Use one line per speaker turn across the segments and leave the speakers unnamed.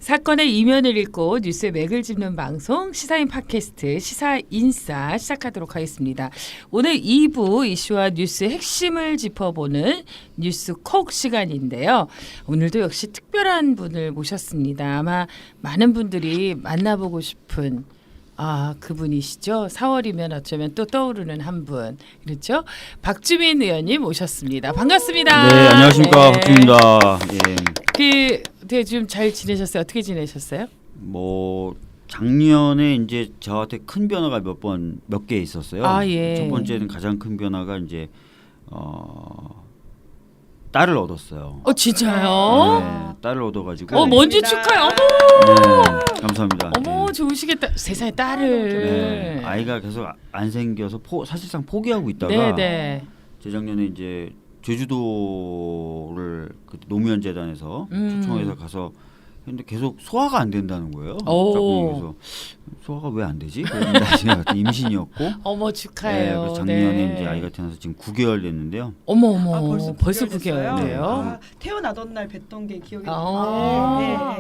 사건의 이면을 읽고 뉴스의 맥을 짚는 방송 시사인 팟캐스트 시사인싸 시작하도록 하겠습니다. 오늘 2부 이슈와 뉴스의 핵심을 짚어보는 뉴스콕 시간인데요. 오늘도 역시 특별한 분을 모셨습니다. 아마 많은 분들이 만나보고 싶은 그분이시죠. 4월이면 어쩌면 또 떠오르는 한 분. 그렇죠? 박주민 의원님 모셨습니다. 반갑습니다.
네, 안녕하십니까. 박주민입니다.
네, 좀 잘 지내셨어요? 어떻게 지내셨어요?
뭐 작년에 이제 저한테 큰 변화가 몇 개 있었어요.
예.
첫 번째는 가장 큰 변화가 이제 딸을 얻었어요.
진짜요?
네, 딸을 얻어가지고.
먼저 축하해. 어머.
네, 감사합니다.
어머, 좋으시겠다. 세상에 딸을.
네, 아이가 계속 안 생겨서 사실상 포기하고 있다가 재작년에 이제 제주도를 노무현 재단에서 초청해서 가서 근데 계속 소화가 안 된다는 거예요. 그래서 소화가 왜 안 되지? 제가 임신이었고.
어머, 축하해요.
네, 그래서 작년에 이제 아이가 태어나서 지금 9개월 됐는데요.
어머,
벌써
9개월이에요.
태어나던 날 뵀던 게 기억이
나요.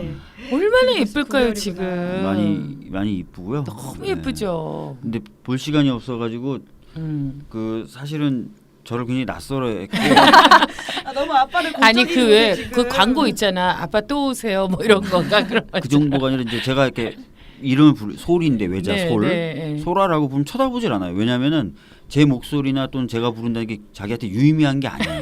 얼마나 예쁠까요 지금?
많이 이쁘고요.
너무 예쁘죠.
근데 볼 시간이 없어가지고 사실은 저를 굉장히 낯설어했고.
너무 아빠를
그 광고 있잖아. 아빠 또 오세요. 뭐 이런 건가 그런.
그 정도가 아니라 이제 제가 이렇게 이름을 소리인데 외자 소라라고 부르면 쳐다보질 않아요. 왜냐하면은 제 목소리나 또는 제가 부른다는 게 자기한테 유의미한 게 아니에요.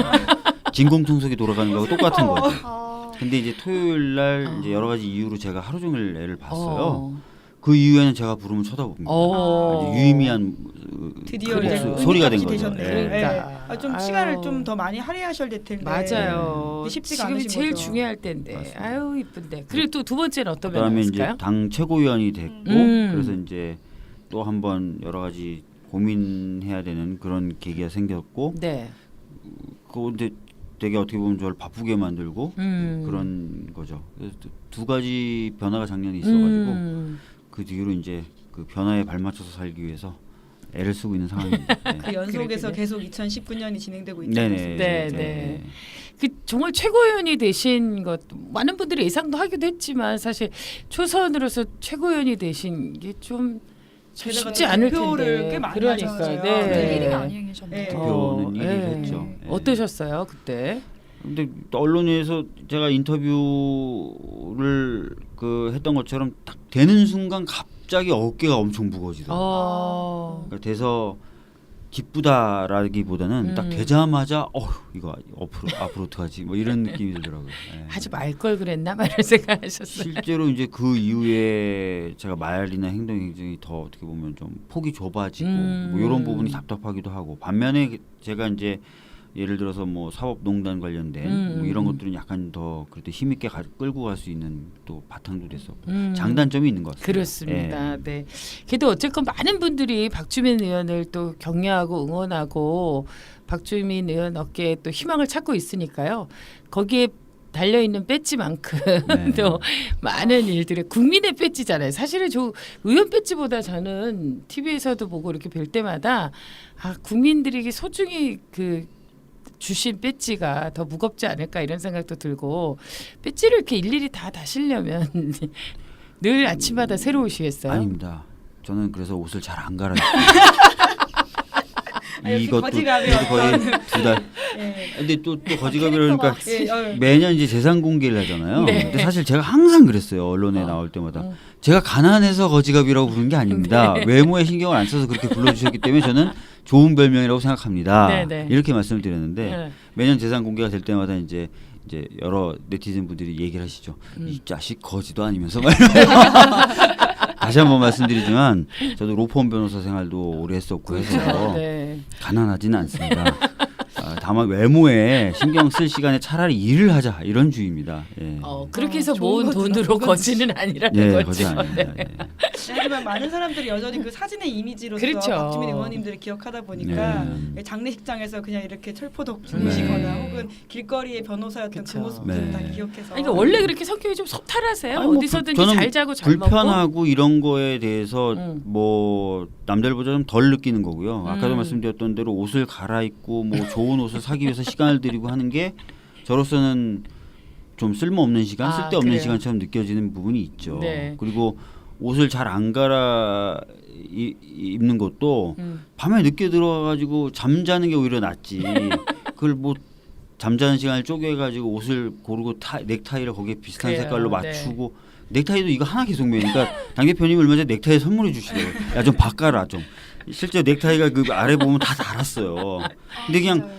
진공청소기 돌아가는 거하고 똑같은 거죠. 근데 이제 토요일 날 이제 여러 가지 이유로 제가 하루 종일 애를 봤어요. 그 이후에는 제가 부르면 쳐다봅니다. 유의미한
드디어
소리가 된 거죠.
그러니까 좀 시간을 좀 더 많이 할애하셔야 될 텐데.
맞아요.
쉽지가
지금이
않으신
제일
거죠.
중요할 때인데.
맞습니다.
아유 이쁜데. 그리고 또 두 번째는 어떤
그다음에
변화였을까요?
이제 당 최고위원이 됐고 그래서 이제 또 한번 여러 가지 고민해야 되는 그런 계기가 생겼고.
네.
근데 되게 어떻게 보면 저를 바쁘게 만들고 그런 거죠. 그래서 두 가지 변화가 작년에 있어가지고 그 뒤로 이제 그 변화에 발맞춰서 살기 위해서 애를 쓰고 있는 상황입니다. 네.
그 연속에서 계속 2019년이 진행되고 있잖아요.
네. 그 정말 최고위원이 되신 것 많은 분들이 예상도 하기도 했지만 사실 초선으로서 최고위원이 되신 게 좀 쉽지 않을 텐데.
꽤 많이
그러니까
하셨어요.
일이 아니셨나요?
투표는 일을 했죠.
어떠셨어요 그때?
근데 언론에서 제가 인터뷰를 했던 것처럼 딱 되는 순간 갑자기 어깨가 엄청 무거워지더라고요. 그러니까 돼서 기쁘다라기보다는 딱 되자마자 이거 앞으로 어떡하지 뭐 이런 느낌이 들더라고요. 네.
하지 말 걸 그랬나 말을 생각하셨어요.
실제로 이제 그 이후에 제가 말이나 행동이 굉장히 더 어떻게 보면 좀 폭이 좁아지고 뭐 이런 부분이 답답하기도 하고 반면에 제가 이제 예를 들어서 뭐 사법농단 관련된 뭐 이런 것들은 약간 더 그래도 힘있게 끌고 갈 수 있는 또 바탕도 됐었고 장단점이 있는 것 같습니다.
그렇습니다. 네. 그래도 어쨌건 많은 분들이 박주민 의원을 또 격려하고 응원하고 박주민 의원 어깨에 또 희망을 찾고 있으니까요. 거기에 달려 있는 배지만큼 또 많은 일들의 국민의 배지잖아요. 사실은 저 의원 배지보다 저는 TV에서도 보고 이렇게 뵐 때마다 국민들에게 소중히 주신 배지가 더 무겁지 않을까 이런 생각도 들고 배지를 이렇게 일일이 다 다시려면 늘 아침마다 새로우시겠어요?
아닙니다. 저는 그래서 옷을 잘 안 갈아입어요. 이것도 거의 2달. 근데 또 거지갑이라 그러니까 매년 이제 재산 공개를 하잖아요. 근데 사실 제가 항상 그랬어요. 언론에 나올 때마다. 제가 가난해서 거지갑이라고 부르는 게 아닙니다. 외모에 신경을 안 써서 그렇게 불러주셨기 때문에 저는 좋은 별명이라고 생각합니다. 이렇게 말씀을 드렸는데 매년 재산 공개가 될 때마다 이제 여러 네티즌 분들이 얘기를 하시죠. 이 자식 거지도 아니면서 다시 한번 말씀드리지만 저도 로펌 변호사 생활도 오래 했었고 해서 가난하지는 않습니다. 다만 외모에 신경 쓸 시간에 차라리 일을 하자 이런 주의입니다.
그렇게 해서 모은 돈으로 거지는 아니라는 거죠.
거지 아닙니다.
하지만 많은 사람들이 여전히 그 사진의 이미지로서 박주민 의원님들을 기억하다 보니까 장례식장에서 그냥 이렇게 철포덕 주무시거나 혹은 길거리의 변호사였던 그 모습들을 다 기억해서.
그러니까 원래 그렇게 성격이 좀 소탈하세요? 어디서든지
저는
잘 자고 잘 먹고.
불편하고 이런 거에 대해서 뭐 남들보다 좀 덜 느끼는 거고요. 아까도 말씀드렸던 대로 옷을 갈아입고 뭐 좋은 옷을 사기 위해서 시간을 들이고 하는 게 저로서는 좀 쓸모없는 시간, 쓸데없는
그래요?
시간처럼 느껴지는 부분이 있죠.
네.
그리고 옷을 잘 안 갈아 입는 것도 밤에 늦게 들어가지고 잠자는 게 오히려 낫지. 그걸 뭐 잠자는 시간을 쪼개가지고 옷을 고르고 넥타이를 거기에 비슷한
그래요.
색깔로 맞추고 넥타이도 이거 하나 계속 매니까 당 대표님 얼마 전에 넥타이 선물해 주시더라고요. 야 좀 바꿔라 좀. 실제 넥타이가 그 아래 보면 다 달았어요. 근데 그냥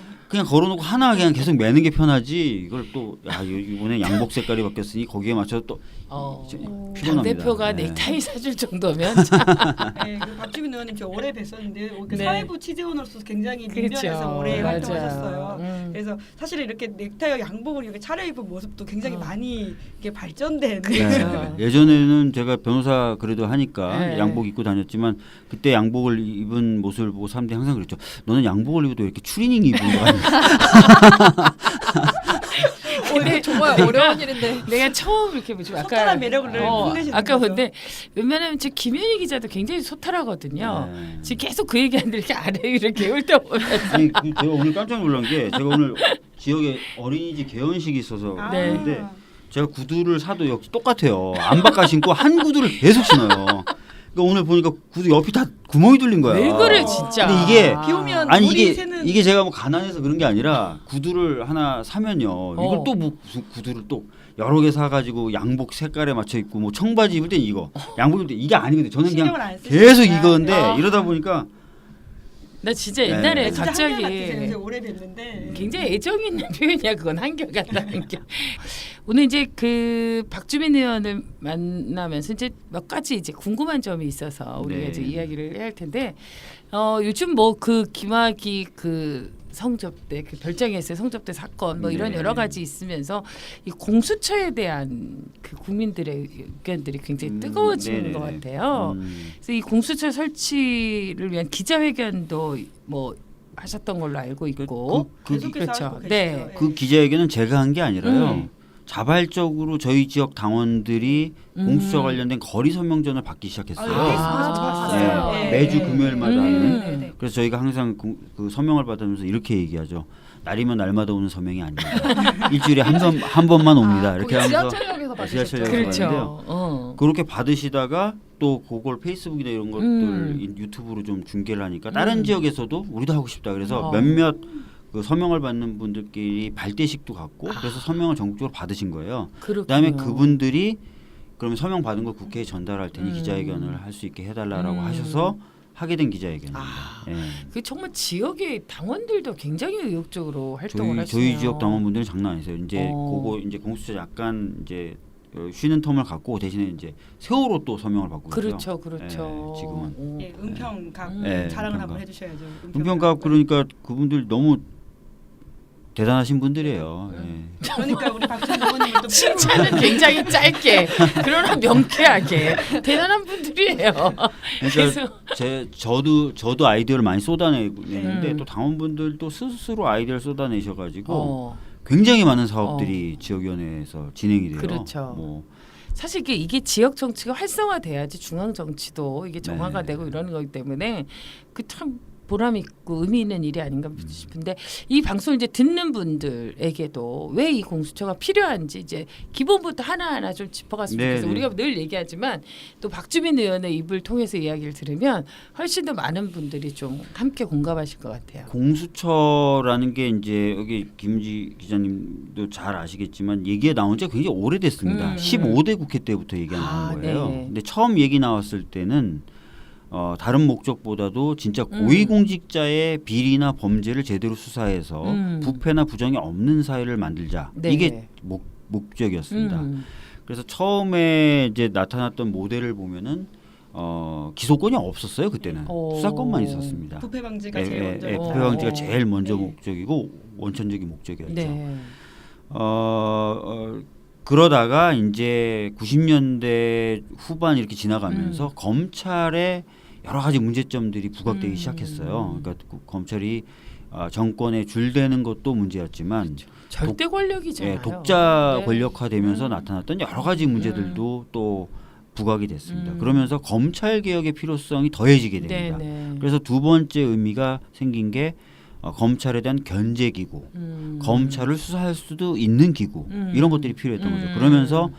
걸어놓고 하나 그냥 계속 매는 게 편하지. 이걸 또 이번에 양복 색깔이 바뀌었으니 거기에 맞춰서 또
당
피곤합니다.
대표가
네.
넥타이 사줄 정도면
네, 그 박주민 의원님 저 오래 뵀었는데 그
네.
사회부 취재원으로서 굉장히 민변에서
그렇죠.
오래
맞아요.
활동하셨어요. 그래서 사실 이렇게 넥타이와 양복을 이렇게 차려입은 모습도 굉장히 많이 이게 발전된.
그렇죠.
네. 예전에는 제가 변호사 그래도 하니까
네.
양복 입고 다녔지만 그때 양복을 입은 모습을 보고 사람들이 항상 그랬죠. 너는 양복을 입어도 이렇게 추리닝 입은 거 아니야?
근데 정말 어려운 일인데.
내가 처음 이렇게 보지
소탈한 매력을 뽐내시는
아까
거죠.
근데 웬만하면 제 김현희 기자도 굉장히 소탈하거든요.
네.
지금 계속 그 얘기하는데 이렇게 아래 위를 개울 때 보면
아니, 제가 오늘 깜짝 놀란 게 제가 오늘 지역에 어린이집 개원식이 있어서
네.
갔는데 제가 구두를 사도 역시 똑같아요. 안 바꿔 신고 한 구두를 계속 신어요. 그러니까 오늘 보니까 구두 옆이 다 구멍이 뚫린 거야.
왜 그래 진짜.
근데 이게
비 오면
아니
물이
이게
새는
이게 제가 뭐 가난해서 그런 게 아니라 구두를 하나 사면요. 이걸 또 뭐 구두를 또 여러 개 사가지고 양복 색깔에 맞춰 입고 뭐 청바지 입을 땐 이거, 양복 입을 때 이게 아니거든. 저는
신경을
그냥
안 쓰시니까.
계속 이거인데 이러다 보니까
나 진짜 옛날에
네.
진짜
갑자기
한결같으세요. 오래 뵀는데
굉장히 애정 있는 표현이야. 그건 한결같다는 게. 오늘 이제 그 박주민 의원을 만나면서 이제 몇 가지 이제 궁금한 점이 있어서 우리가
네.
이제 이야기를 해야 할 텐데 요즘 뭐 그 김학의 그 성접대 그 별장에서의 성접대 사건 뭐 이런
네.
여러 가지 있으면서 이 공수처에 대한 그 국민들의 의견들이 굉장히 뜨거워지는 것
네네네.
같아요. 그래서 이 공수처 설치를 위한 기자회견도 뭐 하셨던 걸로 알고 있고
계속해서
그렇죠.
하고 계시죠.
네.
그 기자회견은 제가 한 게 아니라요. 자발적으로 저희 지역 당원들이 공수처 관련된 거리 서명전을 받기 시작했어요.
봤어요.
네.
네.
매주 금요일마다 하는.
네, 네.
그래서 저희가 항상 그 서명을 받으면서 이렇게 얘기하죠. 날이면 날마다 오는 서명이 아닙니다. 일주일에 한 번만 옵니다. 이렇게 하면서
지하철역에서 받으셨죠.
지하철역에서
그렇죠.
받는데요. 그렇게 받으시다가 또 그걸 페이스북이나 이런 것들 유튜브로 좀 중계를 하니까 다른 지역에서도 우리도 하고 싶다. 그래서 몇몇 그 서명을 받는 분들끼리 발대식도 갖고 그래서 서명을 전국적으로 받으신 거예요. 그다음에 그분들이 그러면 서명 받은 걸 국회에 전달할 테니 기자회견을 할 수 있게 해달라고 하셔서 하게 된 기자회견입니다. 예.
그 정말 지역의 당원들도 굉장히 의욕적으로 활동을 하시네요.
저희 지역 당원분들은 장난 아니세요. 이제 그거 이제 공수처 약간 이제 쉬는 텀을 갖고 대신에 이제 세월호 또 서명을 받고
그렇죠,
있어요.
그렇죠.
예, 지금은
예, 은평갑
네,
자랑을 한번
은평갑.
해주셔야죠.
은평갑 그러니까 그분들 너무 대단하신 분들이에요. 예.
그러니까 우리 박찬 의원님을 또
칭찬은 굉장히 짧게 그러나 명쾌하게 대단한 분들이에요.
그러니까 저도 아이디어를 많이 쏟아내는데 또 당원분들도 스스로 아이디어를 쏟아내셔가지고 굉장히 많은 사업들이 지역위원회에서 진행이 돼요.
그렇죠.
뭐
사실 이게 지역 정치가 활성화돼야지 중앙 정치도 이게 정화가
네.
되고 이러는 거기 때문에 그 참 보람 있고 의미 있는 일이 아닌가 싶은데 이 방송을 이제 듣는 분들에게도 왜 이 공수처가 필요한지 이제 기본부터 하나하나 좀 짚어갔으면
네,
좋겠어요.
네.
우리가 늘 얘기하지만 또 박주민 의원의 입을 통해서 이야기를 들으면 훨씬 더 많은 분들이 좀 함께 공감하실 것 같아요.
공수처라는 게 이제 여기 김지 기자님도 잘 아시겠지만 얘기가 나온 지가 굉장히 오래됐습니다. 15대 국회 때부터 얘기가 나온 거예요.
네.
근데 처음 얘기 나왔을 때는 다른 목적보다도 진짜 고위공직자의 비리나 범죄를 제대로 수사해서 부패나 부정이 없는 사회를 만들자.
네.
이게 목적이었습니다. 그래서 처음에 이제 나타났던 모델을 보면은 기소권이 없었어요 그때는 수사권만 있었습니다.
부패 방지가 제일 먼저.
부패 방지가 제일 먼저 목적이고 원천적인 목적이었죠.
네.
그러다가 이제 90년대 후반 이렇게 지나가면서 검찰의 여러 가지 문제점들이 부각되기 시작했어요. 그러니까 검찰이 정권에 줄대는 것도 문제였지만
절대 권력이잖아요.
독자
네.
권력화되면서 나타났던 여러 가지 문제들도 또 부각이 됐습니다. 그러면서 검찰 개혁의 필요성이 더해지게 됩니다.
네.
그래서 두 번째 의미가 생긴 게 검찰에 대한 견제 기구, 검찰을 수사할 수도 있는 기구 이런 것들이 필요했던 거죠. 그러면서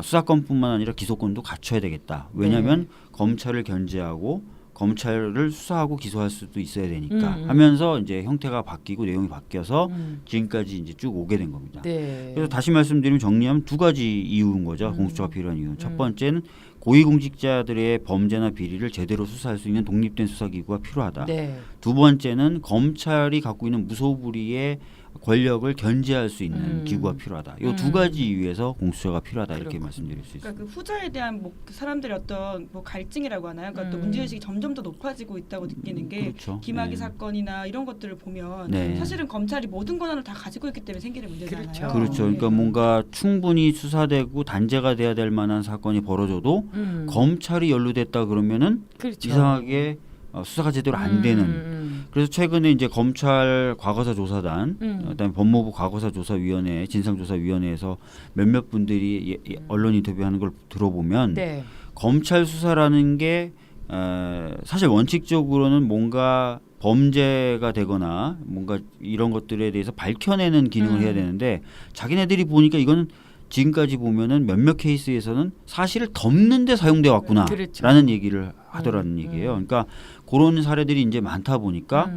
수사권뿐만 아니라 기소권도 갖춰야 되겠다. 왜냐하면 검찰을 견제하고 검찰을 수사하고 기소할 수도 있어야 되니까 하면서 이제 형태가 바뀌고 내용이 바뀌어서 지금까지 이제 쭉 오게 된 겁니다.
네.
그래서 다시 말씀드리면 정리하면 두 가지 이유인 거죠. 공수처가 필요한 이유. 첫 번째는 고위공직자들의 범죄나 비리를 제대로 수사할 수 있는 독립된 수사기구가 필요하다.
네.
두 번째는 검찰이 갖고 있는 무소불위의 권력을 견제할 수 있는 기구가 필요하다. 이 두 가지 이유에서 공수처가 필요하다 이렇게 말씀드릴 수 있습니다.
그러니까 그 후자에 대한 그 사람들의 어떤 갈증이라고 하나요? 그러니까 또 문제의식이 점점 더 높아지고 있다고 느끼는 게
그렇죠.
김학의
네.
사건이나 이런 것들을 보면
네.
사실은 검찰이 모든 권한을 다 가지고 있기 때문에 생기는 문제잖아요.
그렇죠. 그러니까 뭔가 충분히 수사되고 단죄가 돼야 될 만한 사건이 벌어져도 검찰이 연루됐다 그러면은
그렇죠.
이상하게 수사가 제대로 안 되는. 그래서 최근에 이제 검찰 과거사 조사단, 그다음에 법무부 과거사 조사위원회, 진상조사위원회에서 몇몇 분들이 언론 인터뷰하는 걸 들어보면
네.
검찰 수사라는 게 사실 원칙적으로는 뭔가 범죄가 되거나 뭔가 이런 것들에 대해서 밝혀내는 기능을 해야 되는데 자기네들이 보니까 이거는 지금까지 보면은 몇몇 케이스에서는 사실을 덮는 데 사용돼 왔구나라는
그렇죠.
얘기를 하더라는 얘기예요. 그러니까 그런 사례들이 이제 많다 보니까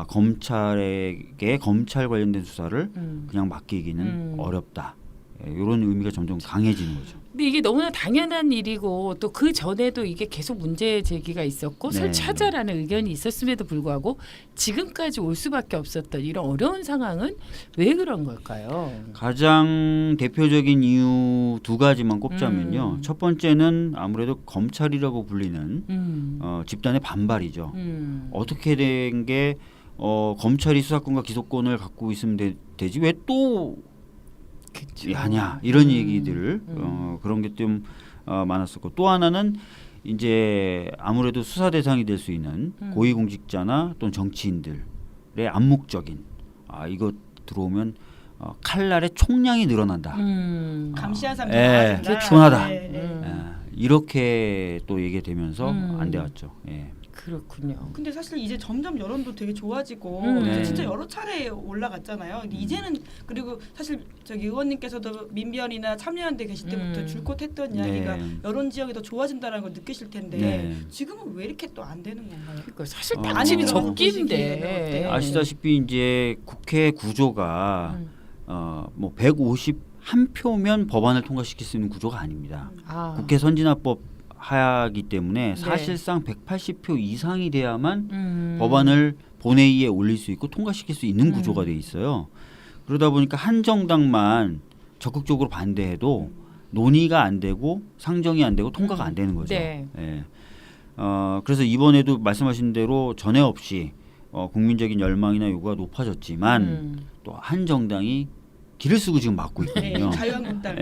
검찰에게 검찰 관련된 수사를 그냥 맡기기는 어렵다. 이런 의미가 점점 강해지는 거죠.
근데 이게 너무나 당연한 일이고 또 그 전에도 이게 계속 문제 제기가 있었고
네.
설치하자라는 의견이 있었음에도 불구하고 지금까지 올 수밖에 없었던 이런 어려운 상황은 왜 그런 걸까요?
가장 대표적인 이유 두 가지만 꼽자면요. 첫 번째는 아무래도 검찰이라고 불리는 집단의 반발이죠. 어떻게 된 게 검찰이 수사권과 기소권을 갖고 있으면 되지 왜 또 하냐 이런 얘기들 그런 게 좀 많았었고 또 하나는 이제 아무래도 수사 대상이 될 수 있는 고위공직자나 또는 정치인들의 암묵적인 이거 들어오면 칼날의 총량이 늘어난다.
감시한 사람들
그렇죠. 손하다. 이렇게 또 얘기되면서 안 돼왔죠. 예.
그렇군요.
근데 사실 이제 점점 여론도 되게 좋아지고
네.
진짜 여러 차례 올라갔잖아요. 근데 이제는 그리고 사실 저기 의원님께서도 민변이나 참여연대 계실 때부터 줄곧 했던 이야기가 여론 지역이 더 좋아진다는 걸 느끼실 텐데 지금은 왜 이렇게 또 안 되는 건가요?
그러니까 사실
안에
방침이
들어가서
적긴데
보시기에는
아시다시피 이제 국회 구조가 뭐 151표면 법안을 통과시킬 수 있는 구조가 아닙니다. 국회 선진화법 하기 때문에 사실상 180표 이상이 돼야만 법안을 본회의에 올릴 수 있고 통과시킬 수 있는 구조가 돼 있어요. 그러다 보니까 한 정당만 적극적으로 반대해도 논의가 안 되고 상정이 안 되고 통과가 안 되는 거죠.
네.
예. 그래서 이번에도 말씀하신 대로 전에 없이 국민적인 열망이나 요구가 높아졌지만 또 한 정당이 길을 쓰고 지금 막고 있거든요.
자유한국당.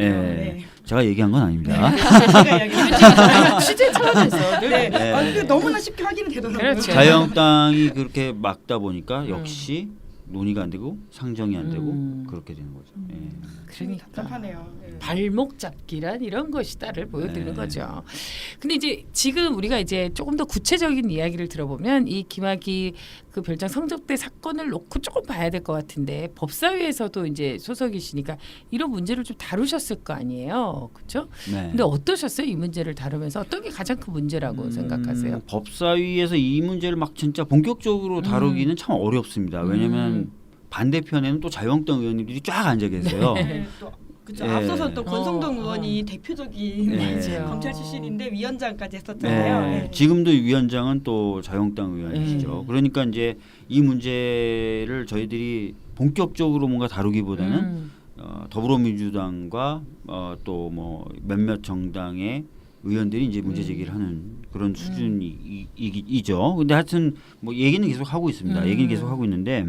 제가 얘기한 건 아닙니다.
제가 얘기했죠.
취재 차원에서
근데 너무나 쉽게 확인이 되더라고요.
그렇죠.
자유한국당이 그렇게 막다 보니까 역시 논의가 안 되고 상정이 안 되고 그렇게 되는 거죠.
그러니까
답답하네요.
발목 잡기란 이런 것이다를 보여드리는 거죠. 근데 이제 지금 우리가 이제 조금 더 구체적인 이야기를 들어보면 이 김학의 그 별장 성접대 사건을 놓고 조금 봐야 될 것 같은데 법사위에서도 이제 소속이시니까 이런 문제를 좀 다루셨을 거 아니에요, 그렇죠? 근데 어떠셨어요? 이 문제를 다루면서 어떤 게 가장 큰 문제라고 생각하세요?
법사위에서 이 문제를 막 진짜 본격적으로 다루기는 참 어렵습니다. 왜냐하면 반대편에는 또 자유한국당 의원님들이 쫙 앉아 계세요.
그렇죠. 앞서서 또 권성동 의원이 대표적인 검찰 출신인데 위원장까지 했었잖아요.
지금도 위원장은 또 자유한국당 의원이시죠. 그러니까 이제 이 문제를 저희들이 본격적으로 뭔가 다루기보다는 더불어민주당과 또 뭐 몇몇 정당의 의원들이 이제 문제 제기를 하는 그런 수준이죠. 근데 하여튼 뭐 얘기는 계속 하고 있습니다. 얘기는 계속 하고 있는데.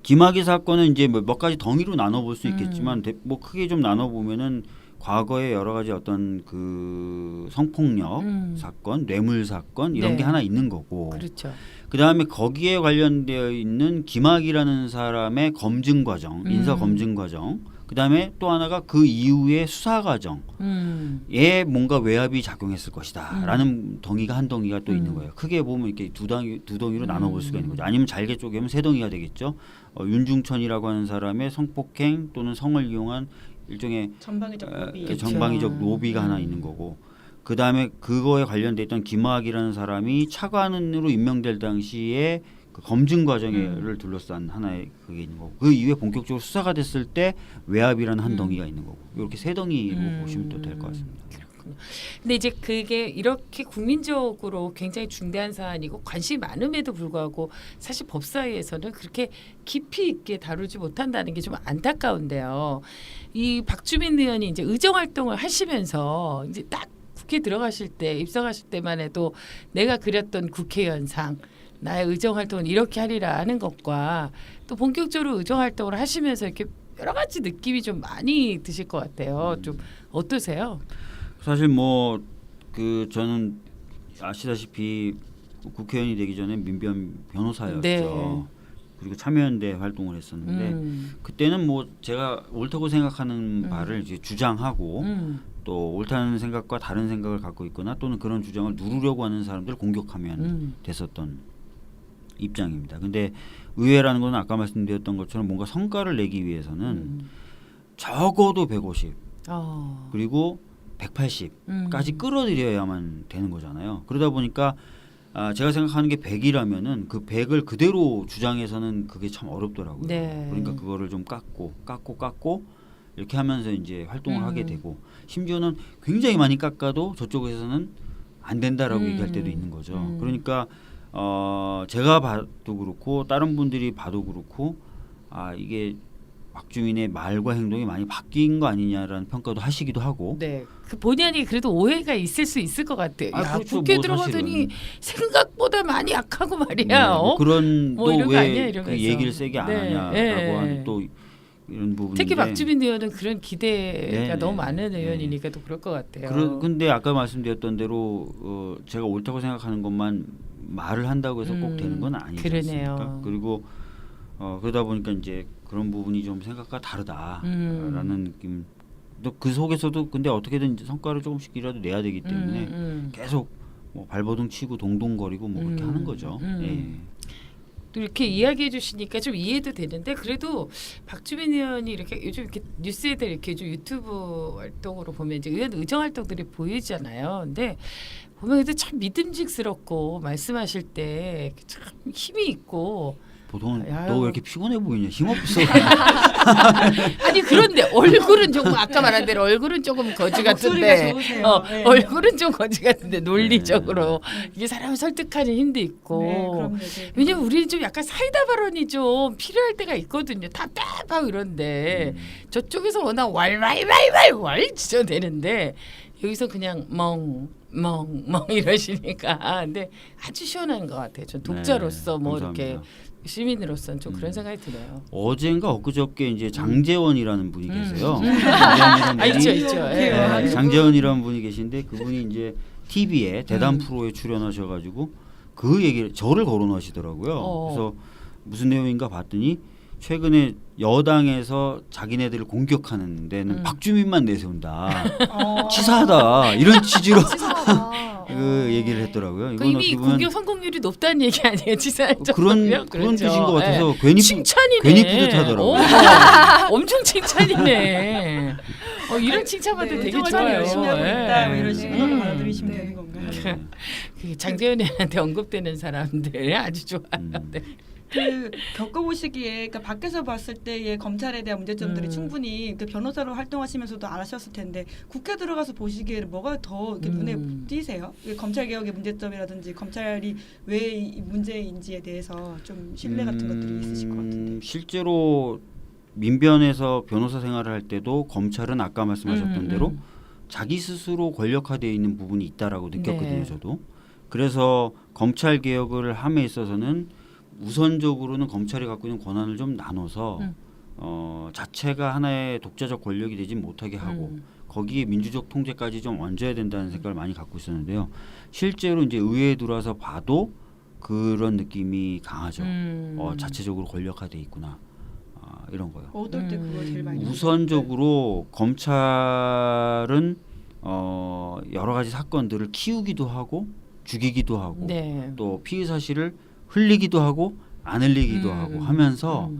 김학의 사건은 이제 몇 가지 덩이로 나눠볼 수 있겠지만 뭐 크게 좀 나눠보면은 과거에 여러 가지 어떤 그 성폭력 사건, 뇌물 사건 이런 게 하나 있는 거고
그렇죠.
그다음에 거기에 관련되어 있는 김학의라는 사람의 검증 과정, 인사 검증 과정 그다음에 또 하나가 그 이후의 수사 과정에 뭔가 외압이 작용했을 것이다라는 덩이가 한 덩이가 또 있는 거예요. 크게 보면 이렇게 두 덩이로 나눠볼 수가 있는 거죠. 아니면 잘게 쪼개면 세 덩이가 되겠죠. 윤중천이라고 하는 사람의 성폭행 또는 성을 이용한 일종의
전방위적 로비.
전방위적 로비가 하나 있는 거고, 그 다음에 그거에 관련돼 있던 김학이라는 사람이 차관으로 임명될 당시에 그 검증 과정을 둘러싼 하나의 그게 있는 거고, 그 이후에 본격적으로 수사가 됐을 때 외압이라는 한 덩이가 있는 거고, 이렇게 세 덩이로 보시면 또 될 것 같습니다.
그렇군요. 근데 이제 그게 이렇게 국민적으로 굉장히 중대한 사안이고 관심이 많음에도 불구하고 사실 법사위에서는 그렇게 깊이 있게 다루지 못한다는 게 좀 안타까운데요. 이 박주민 의원이 이제 의정 활동을 하시면서 이제 딱 국회 들어가실 때 입성하실 때만 해도 내가 그렸던 국회의원상 나의 의정 활동은 이렇게 하리라 하는 것과 또 본격적으로 의정 활동을 하시면서 이렇게 여러 가지 느낌이 좀 많이 드실 것 같아요. 좀 어떠세요?
사실 뭐 그 저는 아시다시피 국회의원이 되기 전에 민변 변호사였죠.
네.
그리고 참여연대 활동을 했었는데 그때는 뭐 제가 옳다고 생각하는 바를 이제 주장하고 또 옳다는 생각과 다른 생각을 갖고 있거나 또는 그런 주장을 누르려고 하는 사람들을 공격하면 됐었던 입장입니다. 근데 의회라는 건 아까 말씀드렸던 것처럼 뭔가 성과를 내기 위해서는 적어도 150 그리고 180까지 끌어들여야만 되는 거잖아요. 그러다 보니까 제가 생각하는 게 100이라면은 그 100을 그대로 주장해서는 그게 참 어렵더라고요.
네.
그러니까 그거를 좀 깎고 이렇게 하면서 이제 활동을 하게 되고, 심지어는 굉장히 많이 깎아도 저쪽에서는 안 된다라고 얘기할 때도 있는 거죠. 그러니까 제가 봐도 그렇고 다른 분들이 봐도 그렇고 이게 박주민의 말과 행동이 많이 바뀐 거 아니냐라는 평가도 하시기도 하고.
네, 그 본의 아니게 그래도 오해가 있을 수 있을 것 같아요. 야,
그렇죠.
국회
뭐
들어가더니 생각보다 많이 약하고 말이야.
네, 뭐 그런
뭐 이런 거 아니야,
또왜
이러면서.
그 얘기를 세게 안
네,
하냐라고
네.
하는 또 이런 부분인데.
특히 박주민 의원은 그런 기대가
네,
너무
네,
많은
네.
의원이니까 또 그럴 것 같아요.
근데 아까 말씀드렸던 대로 제가 옳다고 생각하는 것만 말을 한다고 해서 꼭 되는 건 아니지
그러네요.
않습니까? 그리고 그러다 보니까 이제 그런 부분이 좀 생각과 다르다라는 느낌. 또 그 속에서도 근데 어떻게든 이제 성과를 조금씩이라도 내야 되기 때문에 계속 뭐 발버둥 치고 동동거리고 뭐 그렇게 하는 거죠. 예.
또 이렇게 이야기해 주시니까 좀 이해도 되는데, 그래도 박주민 의원이 이렇게 요즘 이렇게 뉴스에들 이렇게 좀 유튜브 활동으로 보면 이제 의원 의정 활동들이 보이잖아요. 근데 보면 그래도 참 믿음직스럽고 말씀하실 때 참 힘이 있고.
보통은
아유.
너 왜 이렇게 피곤해 보이냐, 힘없어.
아니 그런데 얼굴은 조금 아까 말한 대로 얼굴은 조금 거지 같은데,
좋으세요. 네.
얼굴은 좀 거지 같은데 논리적으로 이게 사람을 설득하는 힘도 있고.
네, 그럼요. 네.
왜냐면 우리는 좀 약간 사이다 발언이 좀 필요할 때가 있거든요. 답답하고 이런데 저쪽에서 워낙 왈왈왈왈왈 지저대는데 여기서 그냥 멍 이러시니까. 근데 아주 시원한 것 같아요. 전 독자로서 뭐
감사합니다.
이렇게 시민으로서는 좀 그런 생각이 들어요.
어젠가 엊그저께 이제 장재원이라는 분이 계세요. 장재원이라는 분이,
있죠.
네, 장재원이라는 분이 계신데 그분이 이제 TV에 대담 프로에 출연하셔가지고 그 얘기를 저를 거론하시더라고요. 그래서 무슨 내용인가 봤더니 최근에 여당에서 자기네들을 공격하는 데는 박주민만 내세운다. 치사하다. 이런 취지로 그 얘기를 했더라고요.
그
이건
이미
어떻게 보면
공격 성공률이 높다는 얘기 아니에요, 지사할
그런
정도면?
뜻인 것 같아서
예.
괜히
칭찬이네.
괜히 뿌듯하더라고요.
엄청 칭찬이네. 이런 칭찬받을 되게
의정활동
좋아요.
열심히 하고 있다. 뭐 이런 식으로
네.
받아들이시면 되는 건가요?
그 장재현한테 언급되는 사람들 아주 좋아하는데.
그 겪어보시기에, 그러니까 밖에서 봤을 때의 검찰에 대한 문제점들이 충분히 그 변호사로 활동하시면서도 아셨을 텐데 국회 들어가서 보시기에는 뭐가 더 이렇게 눈에 띄세요? 검찰 개혁의 문제점이라든지 검찰이 왜 이 문제인지에 대해서 좀 신뢰 같은 것들이 있으실 것 같은데.
실제로 민변에서 변호사 생활을 할 때도 검찰은 아까 말씀하셨던 대로 자기 스스로 권력화되어 있는 부분이 있다라고 느꼈거든요.
네.
저도. 그래서 검찰 개혁을 함에 있어서는 우선적으로는 검찰이 갖고 있는 권한을 좀 나눠서 자체가 하나의 독자적 권력이 되지 못하게 하고 거기에 민주적 통제까지 좀 얹어야 된다는 생각을 많이 갖고 있었는데요. 실제로 이제 의회에 들어와서 봐도 그런 느낌이 강하죠. 자체적으로 권력화돼 있구나. 이런 거요.
어떨 때 그거 제일 많이
우선적으로 검찰은 여러 가지 사건들을 키우기도 하고 죽이기도 하고
네.
또 피의 사실을 흘리기도 하고 안 흘리기도 하고 하면서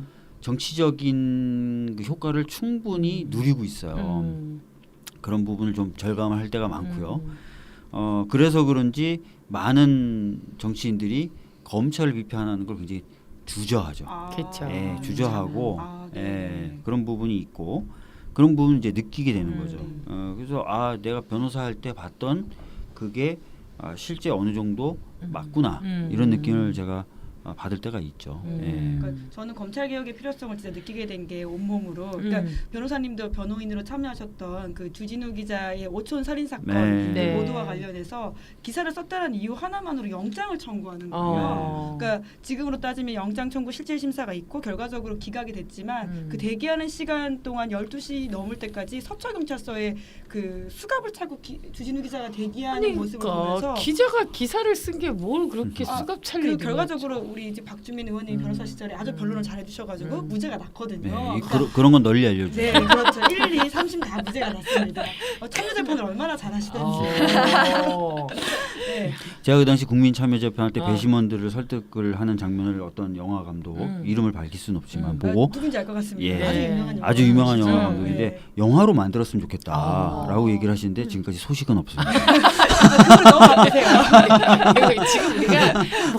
정치적인 그 효과를 충분히 누리고 있어요. 그런 부분을 좀 절감을 할 때가 많고요. 그래서 그런지 많은 정치인들이 검찰을 비판하는 걸 굉장히 주저하죠.
그렇죠.
예, 주저하고
네.
예, 그런 부분이 있고 그런 부분을 이제 느끼게 되는 거죠. 그래서 내가 변호사 할 때 봤던 그게 실제 어느 정도 맞구나 이런 느낌을 제가 받을 때가 있죠. 예.
그러니까 저는 검찰 개혁의 필요성을 진짜 느끼게 된 게 온몸으로. 그러니까 변호사님도 변호인으로 참여하셨던 그 주진우 기자의 오촌 살인 사건
네.
그 보도와 관련해서 기사를 썼다는 이유 하나만으로 영장을 청구하는 거예요. 그러니까 지금으로 따지면 영장 청구 실질 심사가 있고 결과적으로 기각이 됐지만 그 대기하는 시간 동안 12시 넘을 때까지 서초경찰서에 그 수갑을 차고 주진우 기자가 대기하는 모습을 보면서
기자가 기사를 쓴 게 뭘 그렇게 수갑 찰 일이
그 결과적으로 우리 이제 박주민 의원님이 변호사 시절에 아주 변론을 잘 해주셔가지고 무죄가 났거든요.
네,
그러니까
그런 건 널리 알려주죠.
네, 그렇죠. 1, 2, 3심 다 무죄가 났습니다. 참여재판을 얼마나 잘하시던지. 네.
제가 그 당시 국민참여재판할 때 배심원들을 설득을 하는 장면을 어떤 영화 감독 이름을 밝힐 수는 없지만 보고
누군지 알 것 같습니다.
예, 아주 유명한 영화 감독인데
네.
영화로 만들었으면 좋겠다라고 얘기를 하시는데 지금까지 소식은 없습니다.
그걸 너무 아프세요.
지금 우리가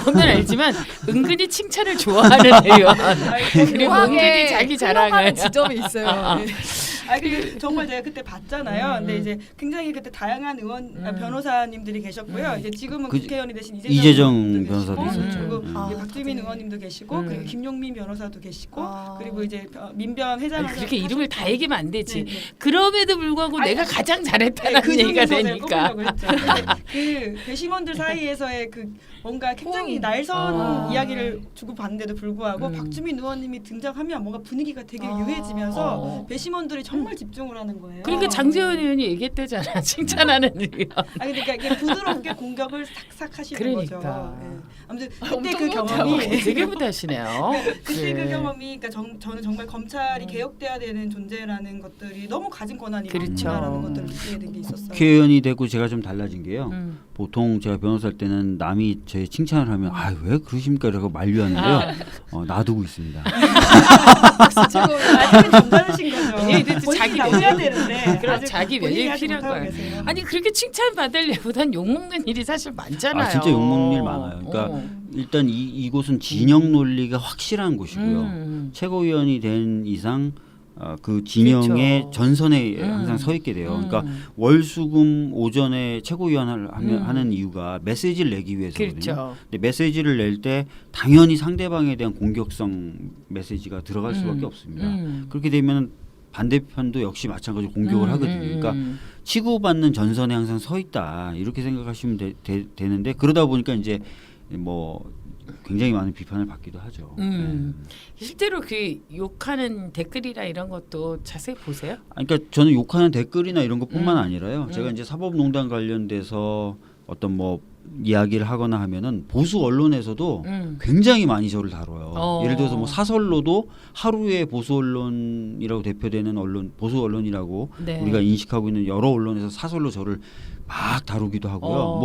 보면 알지만 은근히 칭찬을 좋아하는 의원 그리고 은근히 자기 자랑을
지점이 있어요. 네.
근데 정말 제가 그때 봤잖아요. 근데 이제 굉장히 그때 다양한 의원 변호사님들이 계셨고요. 이제 지금은 국회의원이 되신
이재정 변호사도 있었죠.
그리고 이제 박주민 의원님도 계시고 그리고 김용민 변호사도 계시고 그리고 이제 민변 회장
그렇게 이름을 다 얘기하면 안 되지.
네.
그럼에도 불구하고 내가 가장 잘했다는
그
얘기가
중에서
되니까.
꼽으려고 했죠. 근데 그 배심원들 사이에서의 그 뭔가 굉장히 날선 이야기를 주고 받는데도 불구하고 박주민 의원님이 등장하면 뭔가 분위기가 되게 유해지면서 배심원들이 정말 집중을 하는 거예요.
그러니까 장재원 의원이 얘기했대잖아. 칭찬하는 의원.
그러니까 이게 부드럽게 공격을 싹싹 하시는 거죠.
그러니까.
네. 아무튼 그때 그 경험이
되게 못하시네요.
그때 그 경험이 그러니까 저는 정말 검찰이 개혁돼야 되는 존재라는 것들이 너무 가진 권한이 많구나라는 것들을 느끼게 된 게 있었어요.
국회의원이 되고 제가 좀 달라진 게요. 보통 제가 변호사 할 때는 남이 제 칭찬을 하면 왜 그러십니까? 이러고 만류하는데요. 놔두고 있습니다.
아직은 정다르신 거죠.
예, 근데 자기
해야 되는데
그럼 자기 면역이 필요한 거예요.
계세요.
아니 그렇게 칭찬 받을 일보단 욕 먹는 일이 사실 많잖아요.
진짜 욕 먹는 일 많아요. 그러니까 일단 이곳은 진영 논리가 확실한 곳이고요. 최고위원이 된 이상 그 진영의
그렇죠.
전선에 항상 서 있게 돼요. 그러니까 월수금 오전에 최고위원을 하는 이유가 메시지를 내기 위해서거든요.
그렇죠.
근데 메시지를 낼 때 당연히 상대방에 대한 공격성 메시지가 들어갈 수밖에 없습니다. 그렇게 되면 반대편도 역시 마찬가지로 공격을 하거든요. 그러니까 치고받는 전선에 항상 서 있다 이렇게 생각하시면 되는데 그러다 보니까 이제 뭐 굉장히 많은 비판을 받기도 하죠.
실제로 그 욕하는 댓글이나 이런 것도 자세히 보세요.
그러니까 저는 욕하는 댓글이나 이런 것뿐만 아니라요. 제가 이제 사법농단 관련돼서 어떤 뭐 이야기를 하거나 하면은 보수 언론에서도 굉장히 많이 저를 다뤄요. 예를 들어서 뭐 사설로도 하루에 보수 언론이라고 대표되는 언론, 보수 언론이라고
네.
우리가 인식하고 있는 여러 언론에서 사설로 저를 막 다루기도 하고요.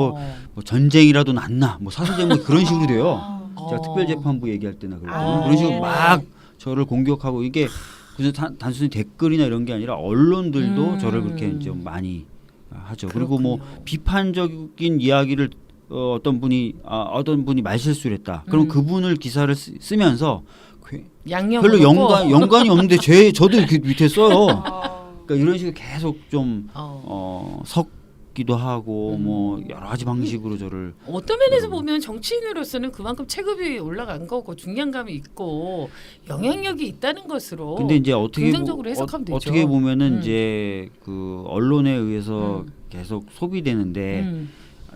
뭐 전쟁이라도 났나, 뭐 사설 제목이 그런 식으로 돼요. 제가 특별재판부 얘기할 때나 그런 식으로 막 저를 공격하고 이게 그냥 단순히 댓글이나 이런 게 아니라 언론들도 저를 그렇게 좀 많이 하죠. 그리고 뭐 비판적인 이야기를 어떤 분이 말실수를 했다. 그럼 그분을 기사를 쓰면서 별로 연관이 없는데 저도 이렇게 밑에 써요. 그러니까 이런 식으로 계속 좀 섞기도 하고 뭐 여러 가지 방식으로 저를
어떤 면에서 보면 정치인으로서는 그만큼 체급이 올라간 거고 중량감이 있고 영향력이 있다는 것으로
근데 이제
긍정적으로 해석하면 되죠.
어떻게 보면은 이제 그 언론에 의해서 계속 소비되는데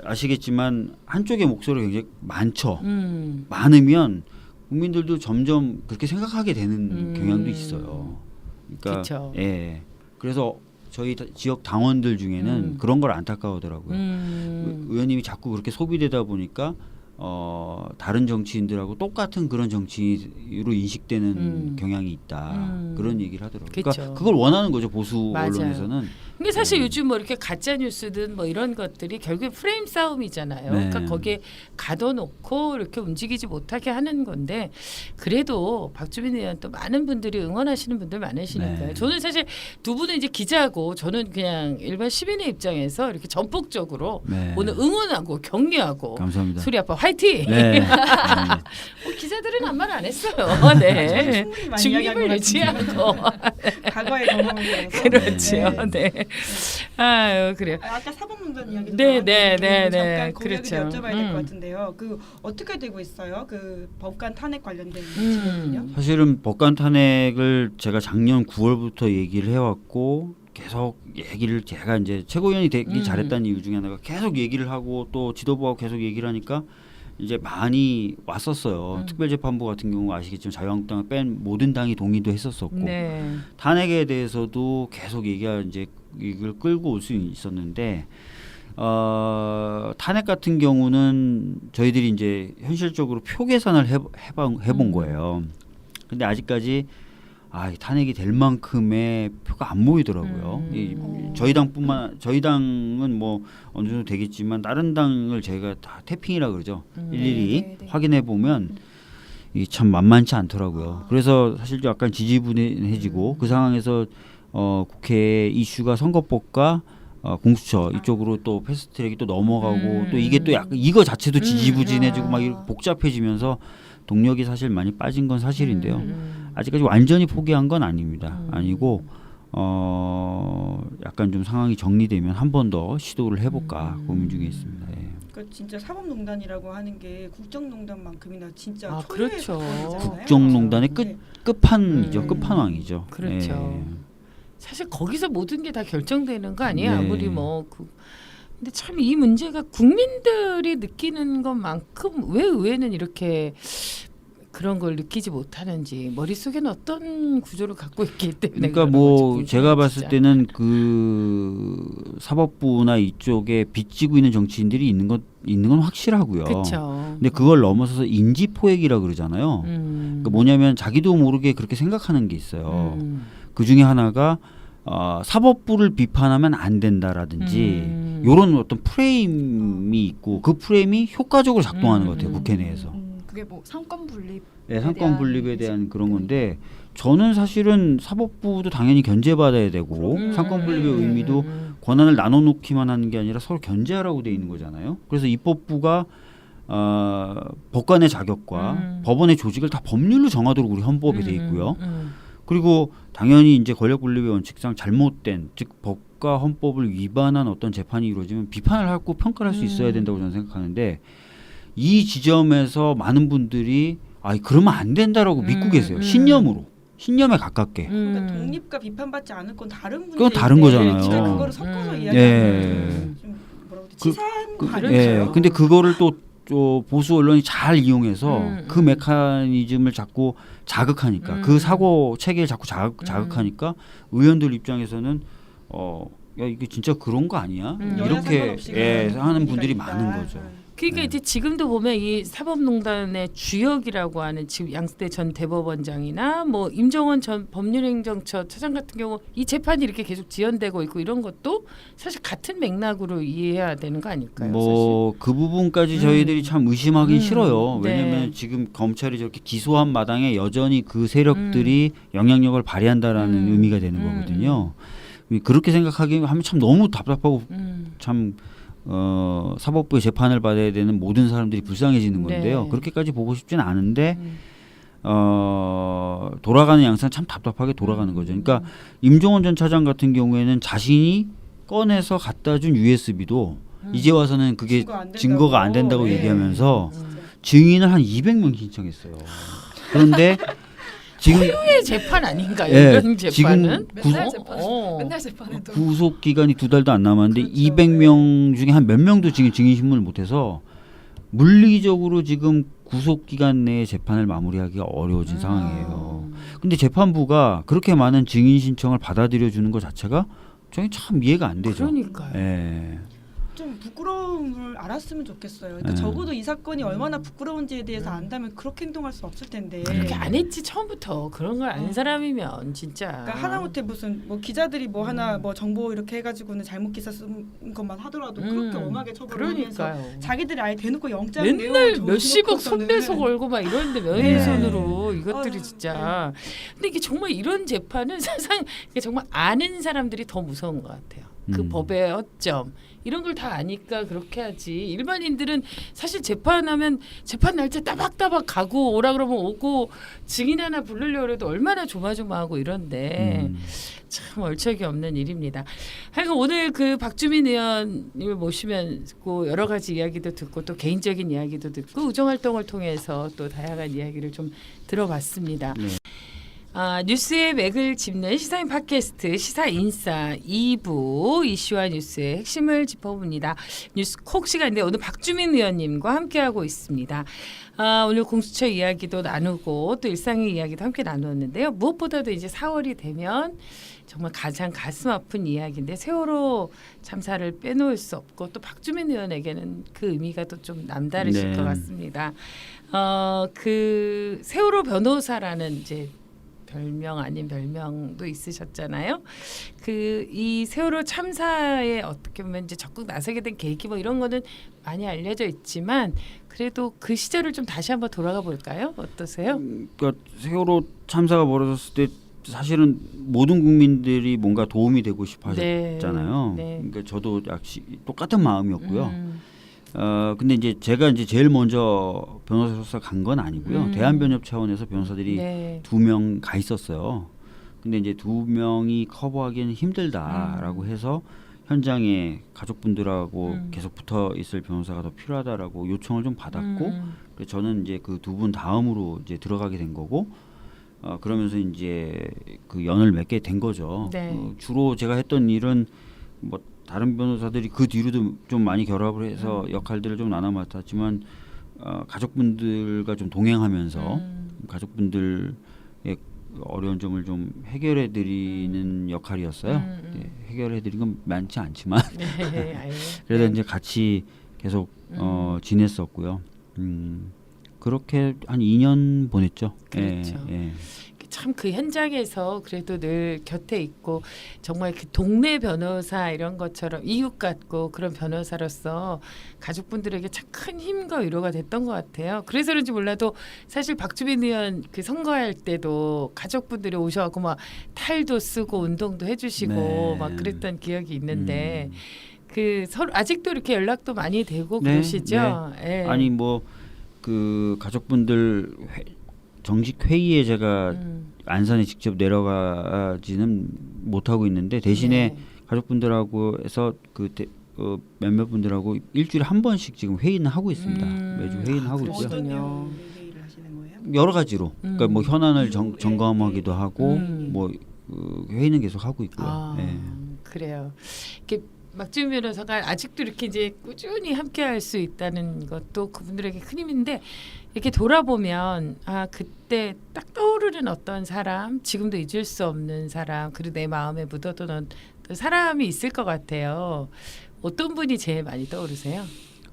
아시겠지만 한쪽의 목소리가 굉장히 많죠. 많으면 국민들도 점점 그렇게 생각하게 되는 경향도 있어요. 그러니까
그쵸.
예. 그래서 저희 지역 당원들 중에는 그런 걸 안타까워하더라고요. 의원님이 자꾸 그렇게 소비되다 보니까 다른 정치인들하고 똑같은 그런 정치로 인식되는 경향이 있다. 그런 얘기를 하더라고요.
그쵸.
그러니까 그걸 원하는 거죠. 보수
맞아요.
언론에서는.
근데 사실 요즘 뭐 이렇게 가짜 뉴스든 뭐 이런 것들이 결국에 프레임 싸움이잖아요.
네.
그러니까 거기에 가둬놓고 이렇게 움직이지 못하게 하는 건데 그래도 박주민 의원 또 많은 분들이 응원하시는 분들 많으시니까요.
네.
저는 사실 두 분은 이제 기자고 저는 그냥 일반 시민의 입장에서 이렇게 전폭적으로
네.
오늘 응원하고 격려하고
감사합니다.
수리 아빠 화이팅.
네.
기자들은 아무 말 안 했어요. 네.
충분히 많이
중립을
이야기한 것
유지하고.
같은데. 과거의 경험을 들어서.
그렇죠. 네. 아유 그래요.
아까 사법농단 이야기도
네,
나왔는데
네, 네,
잠깐
네.
공약을
그렇죠.
여쭤봐야 될 것 같은데요. 그 어떻게 되고 있어요? 그 법관 탄핵 관련된
음.
지금은요?
사실은 법관 탄핵을 제가 작년 9월부터 얘기를 해왔고 계속 얘기를 제가 이제 최고위원이 되기 잘했다는 이유 중에 하나가 계속 얘기를 하고 또 지도부하고 계속 얘기를 하니까 이제 많이 왔었어요. 특별재판부 같은 경우 아시겠지만 자유한국당을 뺀 모든 당이 동의도 했었었고
네.
탄핵에 대해서도 계속 얘기가 이제 이걸 끌고 올 수 있었는데 탄핵 같은 경우는 저희들이 이제 현실적으로 표 계산을 해본 거예요. 근데 아직까지 이 탄핵이 될 만큼의 표가 안 모이더라고요. 저희 당은 뭐 어느 정도 되겠지만 다른 당을 저희가 다 태핑이라 그러죠. 일일이
네, 네.
확인해 보면 이게 참 만만치 않더라고요. 그래서 사실 약간 지지분해지고 그 상황에서 국회 이슈가 선거법과 공수처 이쪽으로 또 패스트트랙이 또 넘어가고 또 이게 또 약간 이거 자체도 지지부진해지고 막 이렇게 복잡해지면서 동력이 사실 많이 빠진 건 사실인데요. 아직까지 완전히 포기한 건 아닙니다. 아니고 약간 좀 상황이 정리되면 한 번 더 시도를 해볼까 고민 중에 있습니다. 예.
그 진짜 사법농단이라고 하는 게 국정농단만큼이나 진짜
아,
초유의
그렇죠.
사건이잖아요.
국정농단의
네.
끝판이죠. 끝판왕이죠.
그렇죠.
예.
사실 거기서 모든 게 다 결정되는 거 아니에요?
네.
아무리 근데 참 이 문제가 국민들이 느끼는 것만큼 왜 의회는 이렇게 그런 걸 느끼지 못하는지 머릿속에는 어떤 구조를 갖고 있기 때문에
그러니까
그런
뭐
건지
제가
궁금해요,
봤을
진짜.
때는 그 사법부나 이쪽에 빚지고 있는 정치인들이 있는 건 확실하고요.
그렇죠.
근데 그걸 넘어서서 인지 포획이라 그러잖아요. 그러니까 뭐냐면 자기도 모르게 그렇게 생각하는 게 있어요. 그 중에 하나가 사법부를 비판하면 안 된다라든지 이런 어떤 프레임이 있고 그 프레임이 효과적으로 작동하는 것 같아요. 국회 내에서.
그게 뭐 상권 분립.
네, 상권 분립에 대한 그런 건데 저는 사실은 사법부도 당연히 견제받아야 되고 상권 분립의 의미도 권한을 나눠놓기만 하는 게 아니라 서로 견제하라고 돼 있는 거잖아요. 그래서 입법부가 법관의 자격과 법원의 조직을 다 법률로 정하도록 우리 헌법에 돼 있고요. 그리고 당연히 이제 권력 분립의 원칙상 잘못된 즉 법과 헌법을 위반한 어떤 재판이 이루어지면 비판을 하고 평가를 할 수 있어야 된다고 저는 생각하는데 이 지점에서 많은 분들이 그러면 안 된다라고 믿고 계세요. 신념에 가깝게.
그러니까 독립과 비판받지 않을 건 다른 문제인데
그건 다른 거잖아요.
진짜 그거를 섞어서
네.
이야기하는 좀 뭐라고 하지? 치사한 거 아니에요?
예. 근데 그거를 또 보수 언론이 잘 이용해서 그 메커니즘을 자꾸 자극하니까 그 사고 체계를 자꾸 자극하니까 의원들 입장에서는 야 이게 진짜 그런 거 아니야? 이렇게 하는 분들이 많은 거죠.
그러니까 이제 지금도 보면 이 사법농단의 주역이라고 하는 지금 양승태 전 대법원장이나 뭐 임종원 전 법률행정처 차장 같은 경우 이 재판이 이렇게 계속 지연되고 있고 이런 것도 사실 같은 맥락으로 이해해야 되는 거 아닐까요?
뭐 그 부분까지 저희들이 참 의심하긴 싫어요.
네.
왜냐하면 지금 검찰이 저렇게 기소한 마당에 여전히 그 세력들이 영향력을 발휘한다라는 의미가 되는 거거든요. 그렇게 생각하면 참 너무 답답하고 참 사법부의 재판을 받아야 되는 모든 사람들이 불쌍해지는 건데요.
네.
그렇게까지 보고 싶지는 않은데 돌아가는 양상 참 답답하게 돌아가는 거죠. 그러니까 임종원 전 차장 같은 경우에는 자신이 꺼내서 갖다 준 USB도 이제 와서는 그게 증거가 안 된다고 얘기하면서 증인을 한 200명 신청했어요. 그런데 지금
초유의 재판 아닌가요?
예,
이런 재판은?
맨날 재판. 맨날 재판에도.
구속 기간이 2달도 안 남았는데 200명 중에 한 몇 명도 지금 증인 신문을 못해서 물리적으로 지금 구속 기간 내에 재판을 마무리하기가 어려워진 상황이에요. 근데 재판부가 그렇게 많은 증인 신청을 받아들여 주는 것 자체가 저는 참 이해가 안 되죠.
그러니까요.
예.
좀 부끄러움을 알았으면 좋겠어요. 그러니까
네.
적어도 이 사건이 얼마나 부끄러운지에 대해서 안다면 그렇게 행동할 수 없을 텐데.
그렇게 안 했지 처음부터 그런 걸 아는
어.
사람이면 진짜.
그러니까 하다못해 무슨 뭐 기자들이 뭐 하나 뭐 정보 이렇게 해가지고는 잘못 기사 쓴 것만 하더라도 그렇게 엄하게 처벌하면서
그러니까요.
자기들이 아예 대놓고 영장
맨날
내용을
몇십억
적어놓고서는
손배소 걸고 막 이러는데 명예훼손으로
네.
이것들이
아유,
진짜. 근데 이게 정말 이런 재판은 세상 이게 정말 아는 사람들이 더 무서운 것 같아요. 그 법의 허점 이런 걸 다 아니까 그렇게 하지. 일반인들은 사실 재판하면 재판 날짜 따박따박 가고 오라 그러면 오고 증인 하나 부르려고 해도 얼마나 조마조마하고 이런데 참 얼척이 없는 일입니다. 하여간 오늘 그 박주민 의원님을 모시면서 여러 가지 이야기도 듣고 또 개인적인 이야기도 듣고 우정활동을 통해서 또 다양한 이야기를 좀 들어봤습니다.
네.
뉴스의 맥을 짚는 시사인 팟캐스트 시사인싸 2부 이슈와 뉴스의 핵심을 짚어봅니다. 뉴스 콕 시간인데 오늘 박주민 의원님과 함께하고 있습니다. 오늘 공수처 이야기도 나누고 또 일상의 이야기도 함께 나누었는데요. 무엇보다도 이제 4월이 되면 정말 가장 가슴 아픈 이야기인데 세월호 참사를 빼놓을 수 없고 또 박주민 의원에게는 그 의미가 또 좀 남다르실
네.
것 같습니다. 그 세월호 변호사라는 이제 별명 아닌 별명도 있으셨잖아요. 그 이 세월호 참사에 어떻게 보면 이제 적극 나서게 된 계기 뭐 이런 거는 많이 알려져 있지만 그래도 그 시절을 좀 다시 한번 돌아가 볼까요? 어떠세요?
그러니까 세월호 참사가 벌어졌을 때 사실은 모든 국민들이 뭔가 도움이 되고 싶어 하셨잖아요.
네.
그러니까 저도 역시 똑같은 마음이었고요. 근데 이제 제가 이제 제일 먼저 변호사로서 간 건 아니고요. 대한변협 차원에서 변호사들이
네.
2명 가 있었어요. 근데 이제 2명이 커버하기는 힘들다라고 해서 현장에 가족분들하고 계속 붙어 있을 변호사가 더 필요하다라고 요청을 좀 받았고, 그래서 저는 이제 그 2분 다음으로 이제 들어가게 된 거고, 그러면서 이제 그 연을 맺게 된 거죠.
네.
주로 제가 했던 일은 뭐 다른 변호사들이 그 뒤로도 좀 많이 결합을 해서 역할들을 좀 나눠 맡았지만 가족분들과 좀 동행하면서 가족분들의 어려운 점을 좀 해결해 드리는 역할이었어요. 네, 해결해 드린 건 많지 않지만
네.
그래서 이제 같이 계속 지냈었고요. 그렇게 한 2년 보냈죠.
그렇죠.
예.
참 그 현장에서 그래도 늘 곁에 있고 정말 그 동네 변호사 이런 것처럼 이웃 같고 그런 변호사로서 가족분들에게 참 큰 힘과 위로가 됐던 것 같아요. 그래서 그런지 몰라도 사실 박주민 의원 그 선거할 때도 가족분들이 오셔갖고 막 탈도 쓰고 운동도 해주시고
네.
막 그랬던 기억이 있는데 그 서로 아직도 이렇게 연락도 많이 되고
네,
그러시죠? 네.
아니 뭐 그 가족분들 정식 회의에 제가 안산에 직접 내려가지는 못하고 있는데 대신에
네.
가족분들하고 해서 그 몇몇 분들하고 일주일에 한 번씩 지금 회의는 하고 있습니다. 매주 회의는 하고 있고요.
어떤
그렇군요.
내용의 회의를 하시는 거예요?
여러 가지로 그러니까 뭐 현안을 점검하기도 하고
음.
뭐 회의는 계속 하고 있고요.
아,
예.
그래요. 이렇게 박주민 변호사가 아직도 이렇게 이제 꾸준히 함께할 수 있다는 것도 그분들에게 큰 힘인데 이렇게 돌아보면 그때 딱 떠오르는 어떤 사람, 지금도 잊을 수 없는 사람, 그리고 내 마음에 묻어두는 어떤 사람이 있을 것 같아요. 어떤 분이 제일 많이 떠오르세요?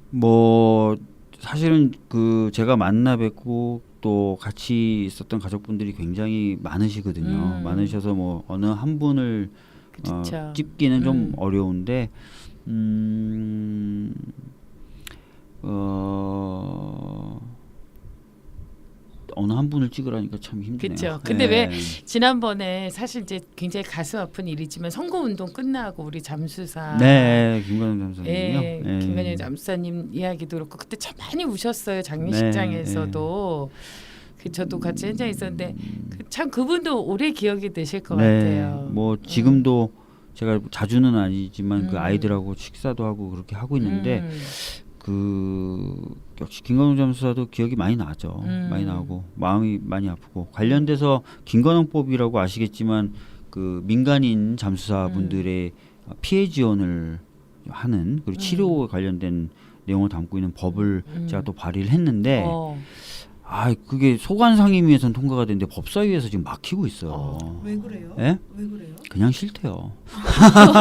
뭐 사실은 그 제가 만나 뵙고 또 같이 있었던 가족분들이 굉장히 많으시거든요. 많으셔서 뭐 어느 한 분을
그렇죠.
찝기는 좀 어려운데 어느 한 분을 찍으라니까 참 힘드네요.
그렇죠. 근데 왜 지난번에 사실 이제 굉장히 가슴 아픈 일이지만 선거 운동 끝나고 우리 잠수사
김관영 잠수사님요.
김관영 잠수사님 이야기도 그렇고 그때 참 많이 우셨어요. 장례식장에서도. 저도 같이 현장에 있었는데 참 그분도 오래 기억이 되실 것 같아요.
뭐 지금도 제가 자주는 아니지만 그 아이들하고 식사도 하고 그렇게 하고 있는데 그 역시 김관영 잠수사도 기억이 많이 나죠. 많이 나고 마음이 많이 아프고 관련돼서 김관영법이라고 아시겠지만 그 민간인 잠수사분들의 피해 지원을 하는 그리고 치료 관련된 내용을 담고 있는 법을 제가 또 발의를 했는데 그게 소관 상임위에서는 통과가 됐는데 법사위에서 지금 막히고 있어요.
왜 그래요?
예?
왜 그래요?
그냥 싫대요.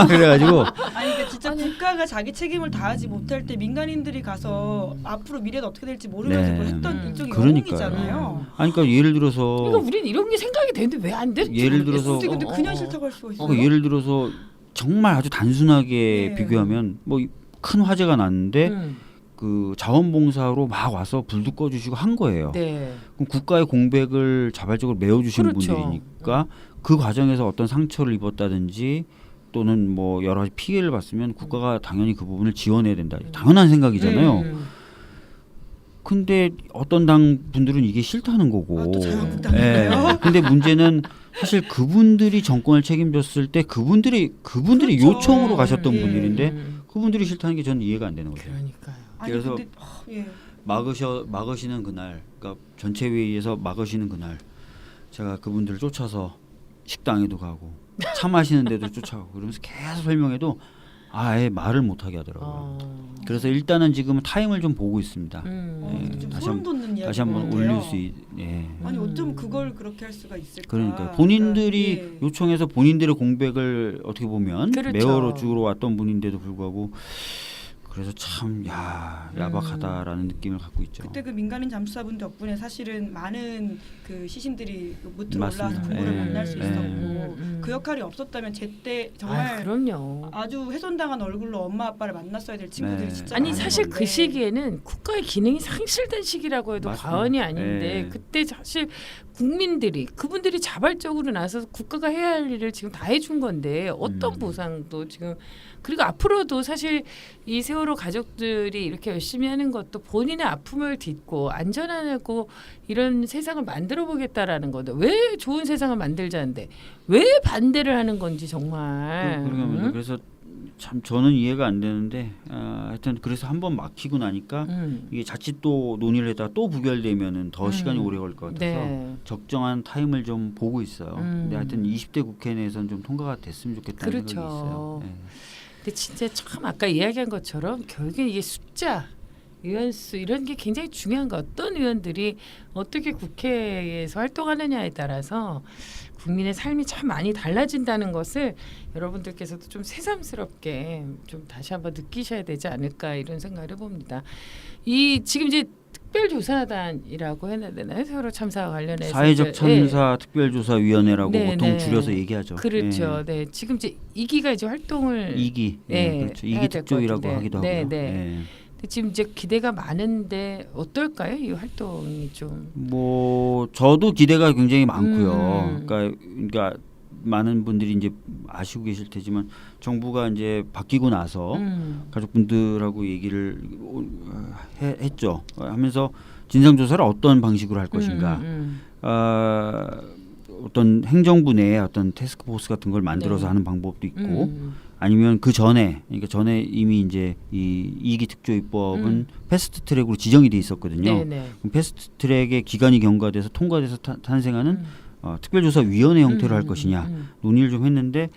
그래가지고
아니 진짜 국가가 자기 책임을 다하지 못할 때 민간인들이 가서 앞으로 미래는 어떻게 될지 모르면서
네.
그걸 했던 일종의
그러니까요.
영웅이잖아요.
아니 그러니까 예를 들어서
그러니까 우린 이런 게 생각이 되는데 왜 안 되는지
예를 들어서
근데 그냥 싫다고 할 수가 있어요.
예를 들어서 정말 아주 단순하게
네.
비교하면 뭐 큰 화재가 났는데 그 자원봉사로 막 와서 불도 꺼주시고 한 거예요.
네.
그럼 국가의 공백을 자발적으로 메워주신
그렇죠.
분들이니까 그 과정에서 어떤 상처를 입었다든지 또는 뭐 여러 가지 피해를 봤으면 국가가 당연히 그 부분을 지원해야 된다. 당연한 생각이잖아요. 근데 어떤 당 분들은 이게 싫다는 거고.
또 자유한국당이에요.
예. 근데 문제는 사실 그분들이 정권을 책임졌을 때 그분들이
그렇죠.
요청으로 가셨던
예.
분들인데 그분들이 싫다는 게 저는 이해가 안 되는 거죠.
그러니까요.
아니,
그래서
근데, 예.
막으시는 그날, 그러니까 전체 회의에서 막으시는 그날, 제가 그분들을 쫓아서 식당에도 가고 차 마시는 데도 쫓아가고 그러면서 계속 설명해도 아예 말을 못하게 하더라고요. 그래서 일단은 지금은 타임을 좀 보고 있습니다.
좀
다시
소름 돋는 이야기.
다시 한번 올릴 수 예.
아니 어쩜 그걸 그렇게 할 수가 있을까?
그러니까 본인들이
그러니까, 예.
요청해서 본인들의 공백을 어떻게 보면
그렇죠.
메워주러 왔던 분인데도 불구하고 그래서 참 야박하다라는 느낌을 갖고 있죠.
그때 그 민간인 잠수사분 덕분에 사실은 많은 그 시신들이 무트로
맞습니다.
올라와서 부모를
예.
만날 수
예.
있었고 그 역할이 없었다면 제때 정말
그럼요.
아주 훼손당한 얼굴로 엄마 아빠를 만났어야 될 친구들이
네.
진짜
아니
많은
사실
건데.
그 시기에는 국가의 기능이 상실된 시기라고 해도
맞습니다.
과언이 아닌데
예.
그때 사실 국민들이 그분들이 자발적으로 나서서 국가가 해야 할 일을 지금 다 해준 건데 어떤 보상도 지금 그리고 앞으로도 사실 이 세월호 가족들이 이렇게 열심히 하는 것도 본인의 아픔을 딛고 안전하고 이런 세상을 만들어 보겠다라는 건데 왜 좋은 세상을 만들자는데 왜 반대를 하는 건지 정말.
그러니까 그래서 참 저는 이해가 안 되는데 하여튼 그래서 한번 막히고 나니까 이게 자칫 또 논의를 했다가 또 부결되면은 더 시간이 오래 걸릴 것 같아서
네.
적정한 타임을 좀 보고 있어요. 근데 하여튼 20대 국회 내에서는 좀 통과가 됐으면 좋겠다는
그렇죠.
생각이 있어요. 네.
근데 진짜 참 아까 이야기한 것처럼 결국엔 이게 숫자, 의원수 이런 게 굉장히 중요한 거. 어떤 의원들이 어떻게 국회에서 활동하느냐에 따라서 국민의 삶이 참 많이 달라진다는 것을 여러분들께서도 좀 새삼스럽게 좀 다시 한번 느끼셔야 되지 않을까 이런 생각을 해봅니다. 이 지금 이제 특별조사단이라고 해야 되나요? 세월호 참사와 관련해서
사회적
이제,
참사 특별조사위원회라고
네,
보통
네.
줄여서 얘기하죠.
그렇죠. 네. 지금 이제 2기가 이제 활동을
2기,
네,
그렇죠.
해야
2기
될
특조위라고
것 같은데.
하기도
네,
하고요.
네. 근데 지금 이제 기대가 많은데 어떨까요? 이 활동이 좀.
뭐 저도 기대가 굉장히 많고요. 그러니까 많은 분들이 이제 아시고 계실 테지만 정부가 이제 바뀌고 나서 가족분들하고 얘기를 했죠. 하면서 진상조사를 어떤 방식으로 할 것인가. 어떤 행정부 내에 어떤 태스크포스 같은 걸 만들어서
네.
하는 방법도 있고 아니면 그 전에 그러니까 전에 이미 이제 이 2기 특조위법은 패스트트랙으로 지정이 돼 있었거든요.
네네.
그럼 패스트트랙의 기간이 경과돼서 통과돼서 탄생하는 특별조사위원회 형태로 할 것이냐 논의를 좀 했는데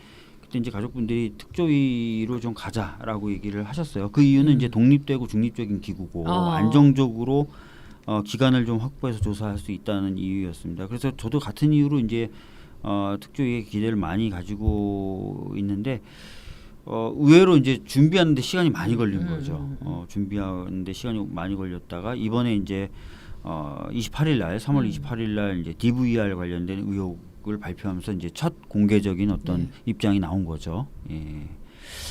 그때 이제 가족분들이 특조위로 좀 가자라고 얘기를 하셨어요. 그 이유는 이제 독립되고 중립적인 기구고 안정적으로 기간을 좀 확보해서 조사할 수 있다는 이유였습니다. 그래서 저도 같은 이유로 이제 특조위에 기대를 많이 가지고 있는데 의외로 이제 준비하는데 시간이 많이 걸린 거죠. 준비하는데 시간이 많이 걸렸다가 이번에 이제 28일 날 3월 28일 날 이제 DVR 관련된 의혹을 발표하면서 이제 첫 공개적인 어떤 입장이 나온 거죠. 예.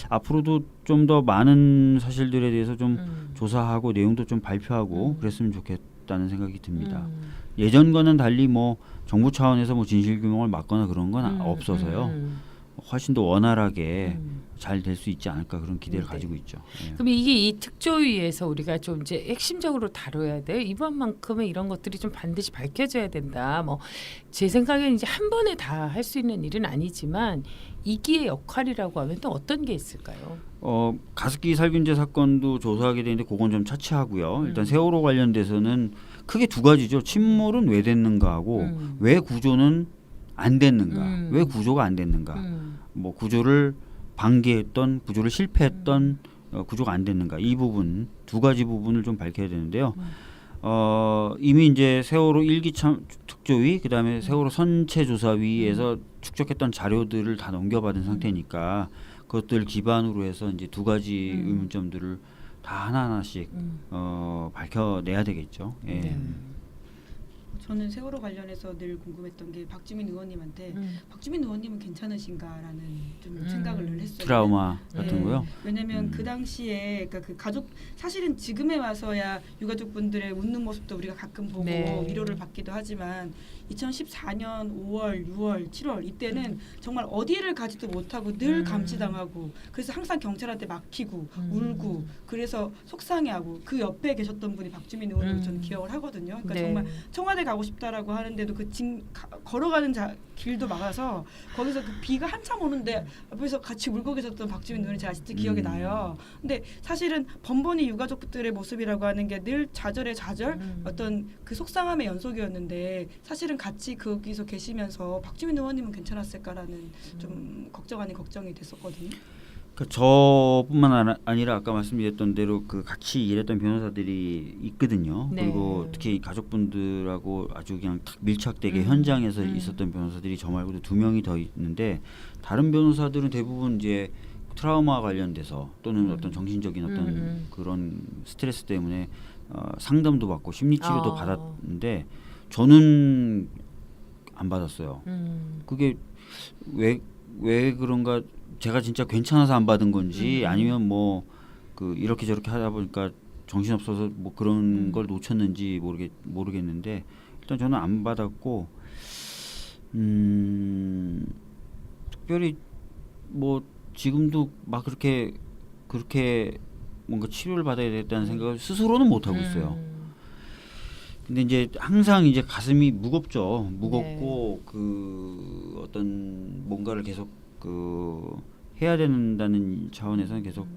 앞으로도 좀 더 많은 사실들에 대해서 좀 조사하고 내용도 좀 발표하고 그랬으면 좋겠다는 생각이 듭니다. 예전과는 달리 뭐 정부 차원에서 뭐 진실규명을 막거나 그런 건 없어서요. 훨씬 더 원활하게 잘 될 수 있지 않을까 그런 기대를 가지고 있죠. 예.
그럼 이게 이 특조위에서 우리가 좀 이제 핵심적으로 다뤄야 돼요. 이번만큼은 이런 것들이 좀 반드시 밝혀져야 된다. 뭐 제 생각에는 이제 한 번에 다 할 수 있는 일은 아니지만 이기의 역할이라고 하면 또 어떤 게 있을까요?
가습기 살균제 사건도 조사하게 되는데 그건 좀 차치하고요. 일단 세월호 관련돼서는 크게 두 가지죠. 침몰은 왜 됐는가 하고 왜 구조는 안 됐는가, 왜 구조가 안 됐는가, 뭐 구조를 방기했던, 구조를 실패했던, 구조가 안 됐는가 이 부분 두 가지 부분을 좀 밝혀야 되는데요. 이미 이제 세월호 1기 특조위, 그다음에 세월호 선체조사위에서 축적했던 자료들을 다 넘겨받은 상태니까 그것들 기반으로 해서 이제 두 가지 의문점들을 다 하나하나씩 밝혀내야 되겠죠. 예.
네.
저는 세월호 관련해서 늘 궁금했던 게 박주민 의원님한테 박주민 의원님은 괜찮으신가라는 좀 생각을 늘 했어요.
트라우마 같은
네.
거요.
왜냐면 그 당시에 그러니까 그 가족 사실은 지금에 와서야 유가족분들의 웃는 모습도 우리가 가끔 보고
네.
위로를 받기도 하지만 2014년 5월, 6월, 7월 이때는 정말 어디를 가지도 못하고 늘 감시당하고 그래서 항상 경찰한테 막히고 울고 그래서 속상해하고 그 옆에 계셨던 분이 박주민 의원이고 저는 기억을 하거든요. 그러니까
네.
정말 청와대 가고 싶다라고 하는데도 그 걸어가는 길도 막아서 거기서 그 비가 한참 오는데 앞에서 같이 울고 계셨던 박주민 의원이 제가 아직도 기억이 나요. 근데 사실은 번번이 유가족들의 모습이라고 하는 게 늘 좌절의 좌절 어떤 그 속상함의 연속이었는데 사실은 같이 거기서 계시면서 박주민 의원님은 괜찮았을까라는 좀 걱정 아닌 걱정이 됐었거든요.
그러니까 저뿐만 아니라 아까 말씀드렸던 대로 그 같이 일했던 변호사들이 있거든요.
네.
그리고 특히 가족분들하고 아주 그냥 탁 밀착되게 현장에서 있었던 변호사들이 저 말고도 2명이 더 있는데 다른 변호사들은 대부분 이제 트라우마 관련돼서 또는 어떤 정신적인 어떤 그런 스트레스 때문에 상담도 받고 심리치료도 받았는데 저는 안 받았어요. 그게 왜 그런가? 제가 진짜 괜찮아서 안 받은 건지 아니면 뭐 그 이렇게 저렇게 하다 보니까 정신 없어서 뭐 그런 걸 놓쳤는지 모르겠는데 일단 저는 안 받았고 특별히 뭐 지금도 막 그렇게 뭔가 치료를 받아야 되겠다는 생각을 스스로는 못 하고 있어요. 근데 이제 항상 이제 가슴이 무겁죠. 무겁고 그 어떤 뭔가를 계속 그 해야 된다는 차원에서는 계속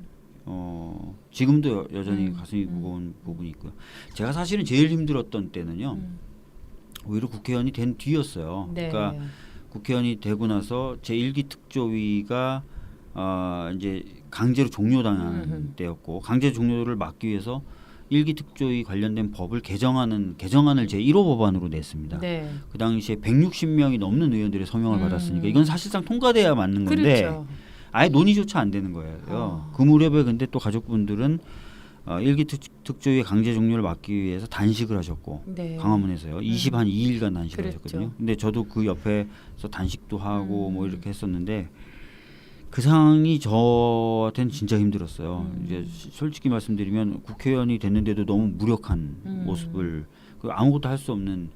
지금도 여전히 가슴이 무거운 부분이 있고요. 제가 사실은 제일 힘들었던 때는요. 오히려 국회의원이 된 뒤였어요.
네.
그러니까 국회의원이 되고 나서 제1기 특조위가 이제 강제로 종료당한 때였고 강제 종료를 막기 위해서 1기 특조위 관련된 법을 개정안을 제1호 법안으로 냈습니다.
네.
그 당시에 160명이 넘는 의원들의 서명을 받았으니까 이건 사실상 통과돼야 맞는 건데
그렇죠.
아예 논의조차 안 되는 거예요. 그 무렵에 근데 또 가족분들은 1기 특조위 강제 종료를 막기 위해서 단식을 하셨고
네.
광화문에서요. 한 2일간 단식을
그랬죠.
하셨거든요. 근데 저도 그 옆에서 단식도 하고 뭐 이렇게 했었는데 그 상황이 저한테는 진짜 힘들었어요. 이제 솔직히 말씀드리면 국회의원이 됐는데도 너무 무력한 모습을 그 아무것도 할 수 없는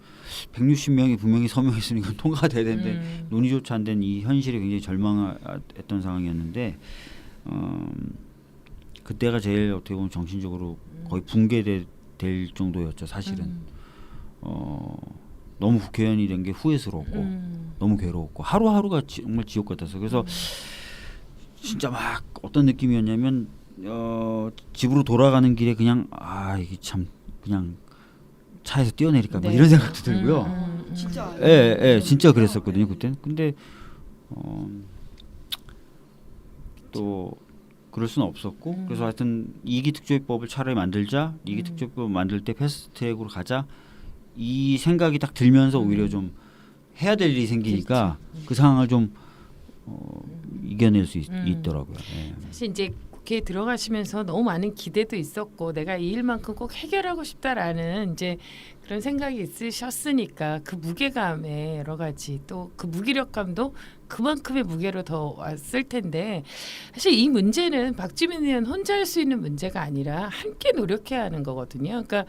160명이 분명히 서명했으니까 통과가 돼야 되는데 논의조차 안 된 이 현실에 굉장히 절망했던 상황이었는데 그때가 제일 어떻게 보면 정신적으로 거의 붕괴될 정도였죠. 사실은 너무 국회의원이 된 게 후회스럽고 너무 괴로웠고 하루하루가 정말 지옥 같았어요. 그래서 진짜 막 어떤 느낌이었냐면 집으로 돌아가는 길에 그냥 이게 참 그냥 차에서 뛰어내릴까 뭐 이런 생각도 들고요.
진짜.
예, 진짜 그랬었거든요 그때는. 근데 또 그럴 수는 없었고 그래서 하여튼 2기 특조위법을 차라리 만들자. 2기 특조위법 만들 때 패스트트랙으로 가자. 이 생각이 딱 들면서 오히려 좀 해야 될 일이 생기니까 그 상황을 좀 이겨낼 수 있더라고요. 예.
사실 이제 국회에 들어가시면서 너무 많은 기대도 있었고 내가 이 일만큼 꼭 해결하고 싶다라는 이제 그런 생각이 있으셨으니까 그 무게감에 여러 가지 또 그 무기력감도 그만큼의 무게로 더 왔을 텐데 사실 이 문제는 박주민 의원 혼자 할 수 있는 문제가 아니라 함께 노력해야 하는 거거든요. 그러니까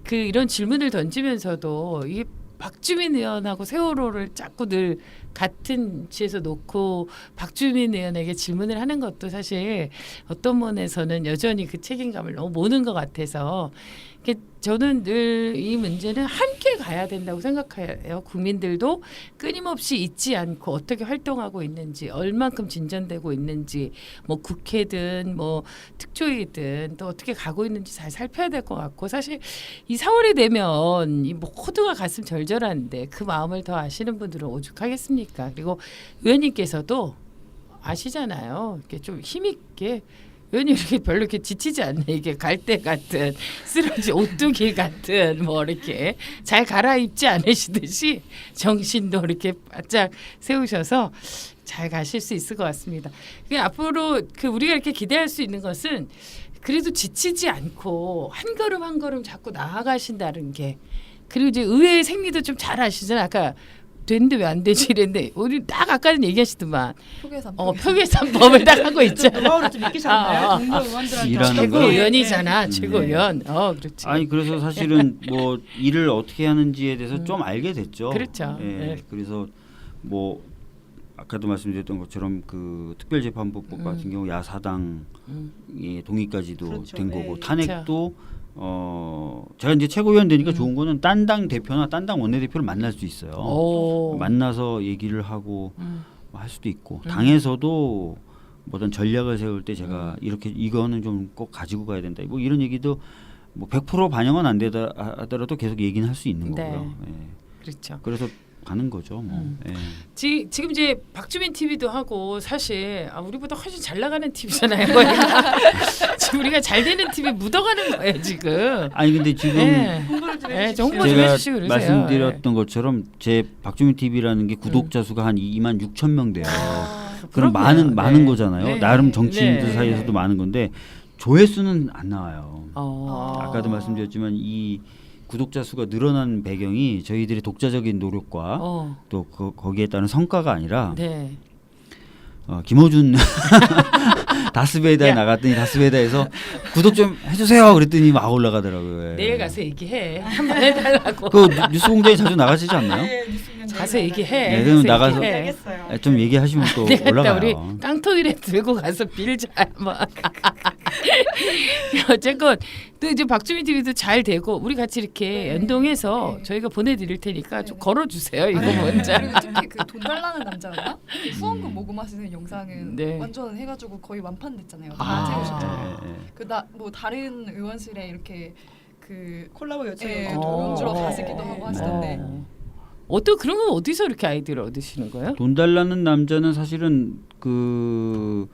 그 이런 질문을 던지면서도 이게 박주민 의원하고 세월호를 자꾸 늘 같은 위치에서 놓고 박주민 의원에게 질문을 하는 것도 사실 어떤 면에서는 여전히 그 책임감을 너무 모는 것 같아서 저는 늘 이 문제는 함께 가야 된다고 생각해요. 국민들도 끊임없이 잊지 않고 어떻게 활동하고 있는지 얼만큼 진전되고 있는지 뭐 국회든 뭐 특조위든 또 어떻게 가고 있는지 잘 살펴야 될 것 같고 사실 이 4월이 되면 이 모두가 가슴 절절한데 그 마음을 더 아시는 분들은 오죽하겠습니까? 그리고 의원님께서도 아시잖아요. 이렇게 좀 힘있게 의원이 이렇게 별로 이렇게 지치지 않네. 이게 갈대 같은 쓰러지 오뚜기 같은 뭐 이렇게 잘 갈아입지 않으시듯이 정신도 이렇게 바짝 세우셔서 잘 가실 수 있을 것 같습니다. 앞으로 우리가 이렇게 기대할 수 있는 것은 그래도 지치지 않고 한 걸음 한 걸음 자꾸 나아가신다는 게, 그리고 이제 의회 생리도 좀 잘 아시잖아요. 아까 되는데 왜 안 되지 이랬는데 우리 딱 아까는 얘기하시더만 표계산법을 딱 하고 있잖아.
노하우를 좀 익히셨나요? 동료 의원들한테.
최고위원이잖아. 최고위원. 그렇지.
아니 그래서 사실은 뭐 일을 어떻게 하는지에 대해서 좀 알게 됐죠.
그렇죠.
예.
네.
그래서 뭐 아까도 말씀드렸던 것처럼 그 특별재판법 같은 경우 야사당의 동의까지도
그렇죠.
된 거고
네.
탄핵도 제가 이제 최고위원 되니까 좋은 거는 딴 당 대표나 딴 당 원내대표를 만날 수 있어요. 만나서 얘기를 하고 할 수도 있고 당에서도 어떤 전략을 세울 때 제가 이렇게 이거는 좀 꼭 가지고 가야 된다. 뭐 이런 얘기도 뭐 100% 반영은 안 되다 하더라도 계속 얘기는 할 수 있는 거고요.
네.
예.
그렇죠.
그래서 가는 거죠. 뭐. 예.
지금 이제 박주민 TV도 하고 사실 우리보다 훨씬 잘 나가는 TV잖아요. 지금 우리가 잘 되는 TV 묻어가는 거예요 지금.
아니 근데 지금
홍보를 좀 해주십시오.
좀 홍보 좀
제가
해주시고 그러세요.
말씀드렸던 것처럼 제 박주민 TV라는 게 구독자 수가 한 2만 6천 명 돼요. 그럼 많은 거잖아요.
네.
나름 정치인들
네.
사이에서도 많은 건데 조회수는 안 나와요. 아까도
아.
말씀드렸지만 이 구독자 수가 늘어난 배경이 저희들의 독자적인 노력과 또 거기에 따른 성과가 아니라
네.
김어준 다스베이다에 나갔더니 다스베이다에서 구독 좀 해주세요 그랬더니 막 올라가더라고요. 예.
내일 가서 얘기해. 한번 해달라고.
그 뉴스 공장에 자주 나가시지 않나요?
네, 뉴스공장
가서
내일
얘기해.
네, 그럼
가서
나가서-
얘기해.
알겠어요.
좀 얘기하시면 또
내가
올라가요.
우리 깡통이래 들고 가서 빌자. 뭐. 어쨌건 또 이제 박주민 TV도 잘 되고 우리 같이 이렇게
네.
연동해서
네.
저희가 보내드릴 테니까 좀
네.
걸어주세요. 이거
네.
먼저.
그리고 특히 그 돈 달라는 남자가 후원금 모금하시는 영상은
네.
완전 해가지고 거의 완판됐잖아요.
아.
뭐 다른 의원실에 이렇게 그
콜라보 요청을
용주로 가시기도 하고 하시던데.
어떤 그런 건 어디서 이렇게 아이디어를 얻으시는 거예요?
돈 달라는 남자는 사실은 그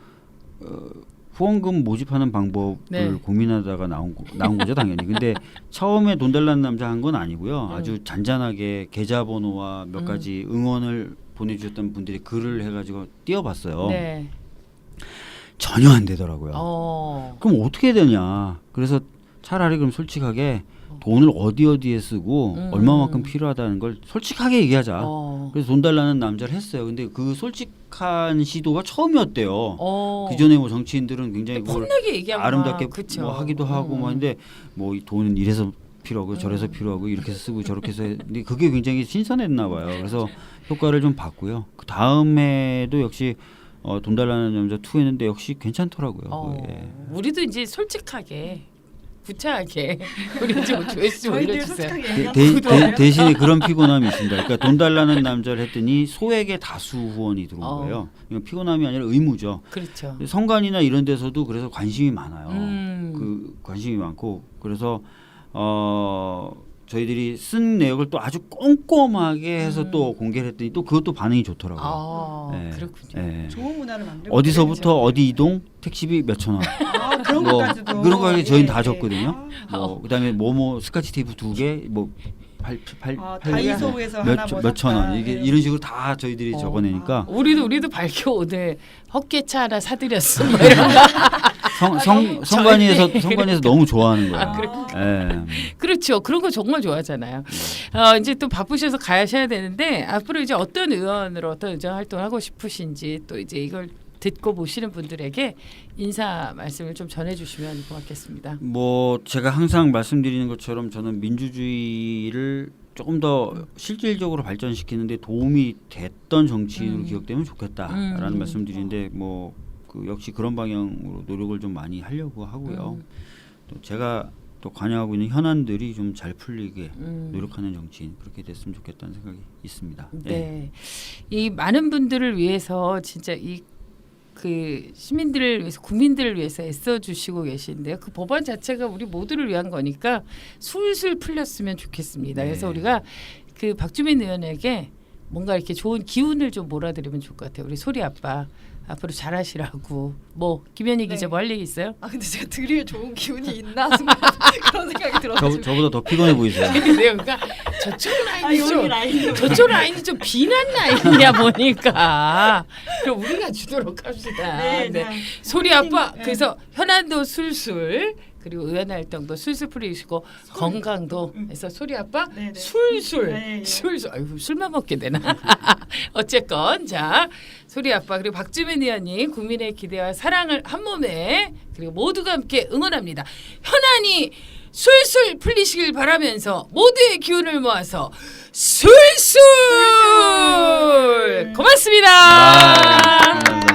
후원금 모집하는 방법을
네.
고민하다가 나온 거죠 당연히. 근데 처음에 돈 달라는 남자 한 건 아니고요. 아주 잔잔하게 계좌번호와 몇 가지 응원을 보내주셨던 분들이 글을 해가지고 띄워봤어요.
네.
전혀 안 되더라고요. 그럼 어떻게 해야 되냐. 그래서 차라리 그럼 솔직하게 돈을 어디에 쓰고 얼마만큼 필요하다는 걸 솔직하게 얘기하자. 그래서 돈 달라는 남자를 했어요. 근데 그 솔직한 시도가 처음이었대요. 그 전에 뭐 정치인들은 굉장히 그걸
뻔하게 얘기하고
아름답게 뭐 하기도 하고 뭐 하는데 뭐 이 돈은 이래서 필요하고 저래서 필요하고 이렇게 쓰고 저렇게 해서 근데 그게 굉장히 신선했나 봐요. 그래서 효과를 좀 봤고요. 그 다음에도 역시 돈 달라는 남자 2 했는데 역시 괜찮더라고요. 예.
우리도 이제 솔직하게 구차하게 우리 좀 조회수 좀
저희들
올려주세요.
솔직하게 얘기하고
대신에 그런 피곤함이 있습니다. 그러니까 돈 달라는 남자를 했더니 소액의 다수 후원이 들어온 거예요. 이건 피곤함이 아니라 의무죠.
그렇죠.
성관이나 이런 데서도 그래서 관심이 많아요. 그 관심이 많고 그래서 저희들이 쓴 내역을 또 아주 꼼꼼하게 해서 또 공개를 했더니 또 그것도 반응이 좋더라고요. 예.
그렇군요.
예.
좋은 문화를 만들고
어디서부터 어디 이동 택시비 몇천 원.
그런
뭐
것까지도
그런 거 저희는 다
예.
적거든요. 뭐 그다음에 뭐뭐 스카치 테이프 2개 뭐
다이소에서 하나 뭐
몇천 원
샀다.
이게
예.
이런 식으로 다 저희들이 적어내니까
우리도 밝혀 오늘 헛개차 하나 사드렸어. 뭐 이런 거.
성관위에서 너무 좋아하는 거예요. 예.
그렇죠. 그런 거 정말 좋아하잖아요. 이제 또 바쁘셔서 가셔야 되는데 앞으로 이제 어떤 의원으로 어떤 의정 활동을 하고 싶으신지 또 이제 이걸 듣고 보시는 분들에게 인사 말씀을 좀 전해주시면 고맙겠습니다.
뭐 제가 항상 말씀드리는 것처럼 저는 민주주의를 조금 더 실질적으로 발전시키는데 도움이 됐던 정치인으로 기억되면 좋겠다라는 말씀드리는데 뭐 그 역시 그런 방향으로 노력을 좀 많이 하려고 하고요. 또 제가 또 관여하고 있는 현안들이 좀 잘 풀리게 노력하는 정치인 그렇게 됐으면 좋겠다는 생각이 있습니다.
네, 이 많은 분들을 위해서 진짜 그 시민들을 위해서 국민들을 위해서 애써주시고 계신데요. 그 법안 자체가 우리 모두를 위한 거니까 술술 풀렸으면 좋겠습니다. 그래서 우리가 그 박주민 의원에게 뭔가 이렇게 좋은 기운을 좀 몰아드리면 좋을 것 같아요. 우리 소리 아빠 앞으로 잘하시라고. 뭐 김현희 기자 뭐 할 얘기 있어요?
아 근데 제가 드릴 좋은 기운이 있나 순간 그런 생각이 들어가지고.
저보다 더 피곤해 보이세요.
그러니까 저쪽 라인이 좀
라인
저쪽 라인이 좀 비난 라인이야 보니까. 그럼 우리가 주도록 합시다. 네. 소리 아빠. 그래서 현안도 술술. 그리고 의원 활동도 술술 풀리시고 건강도 해서 소리 아빠 술술 술술 아이고 술만 먹게 되나 어쨌건 자 소리 아빠 그리고 박주민 의원님 국민의 기대와 사랑을 한 몸에 그리고 모두가 함께 응원합니다. 현안이 술술 풀리시길 바라면서 모두의 기운을 모아서 술술 고맙습니다.
감사합니다.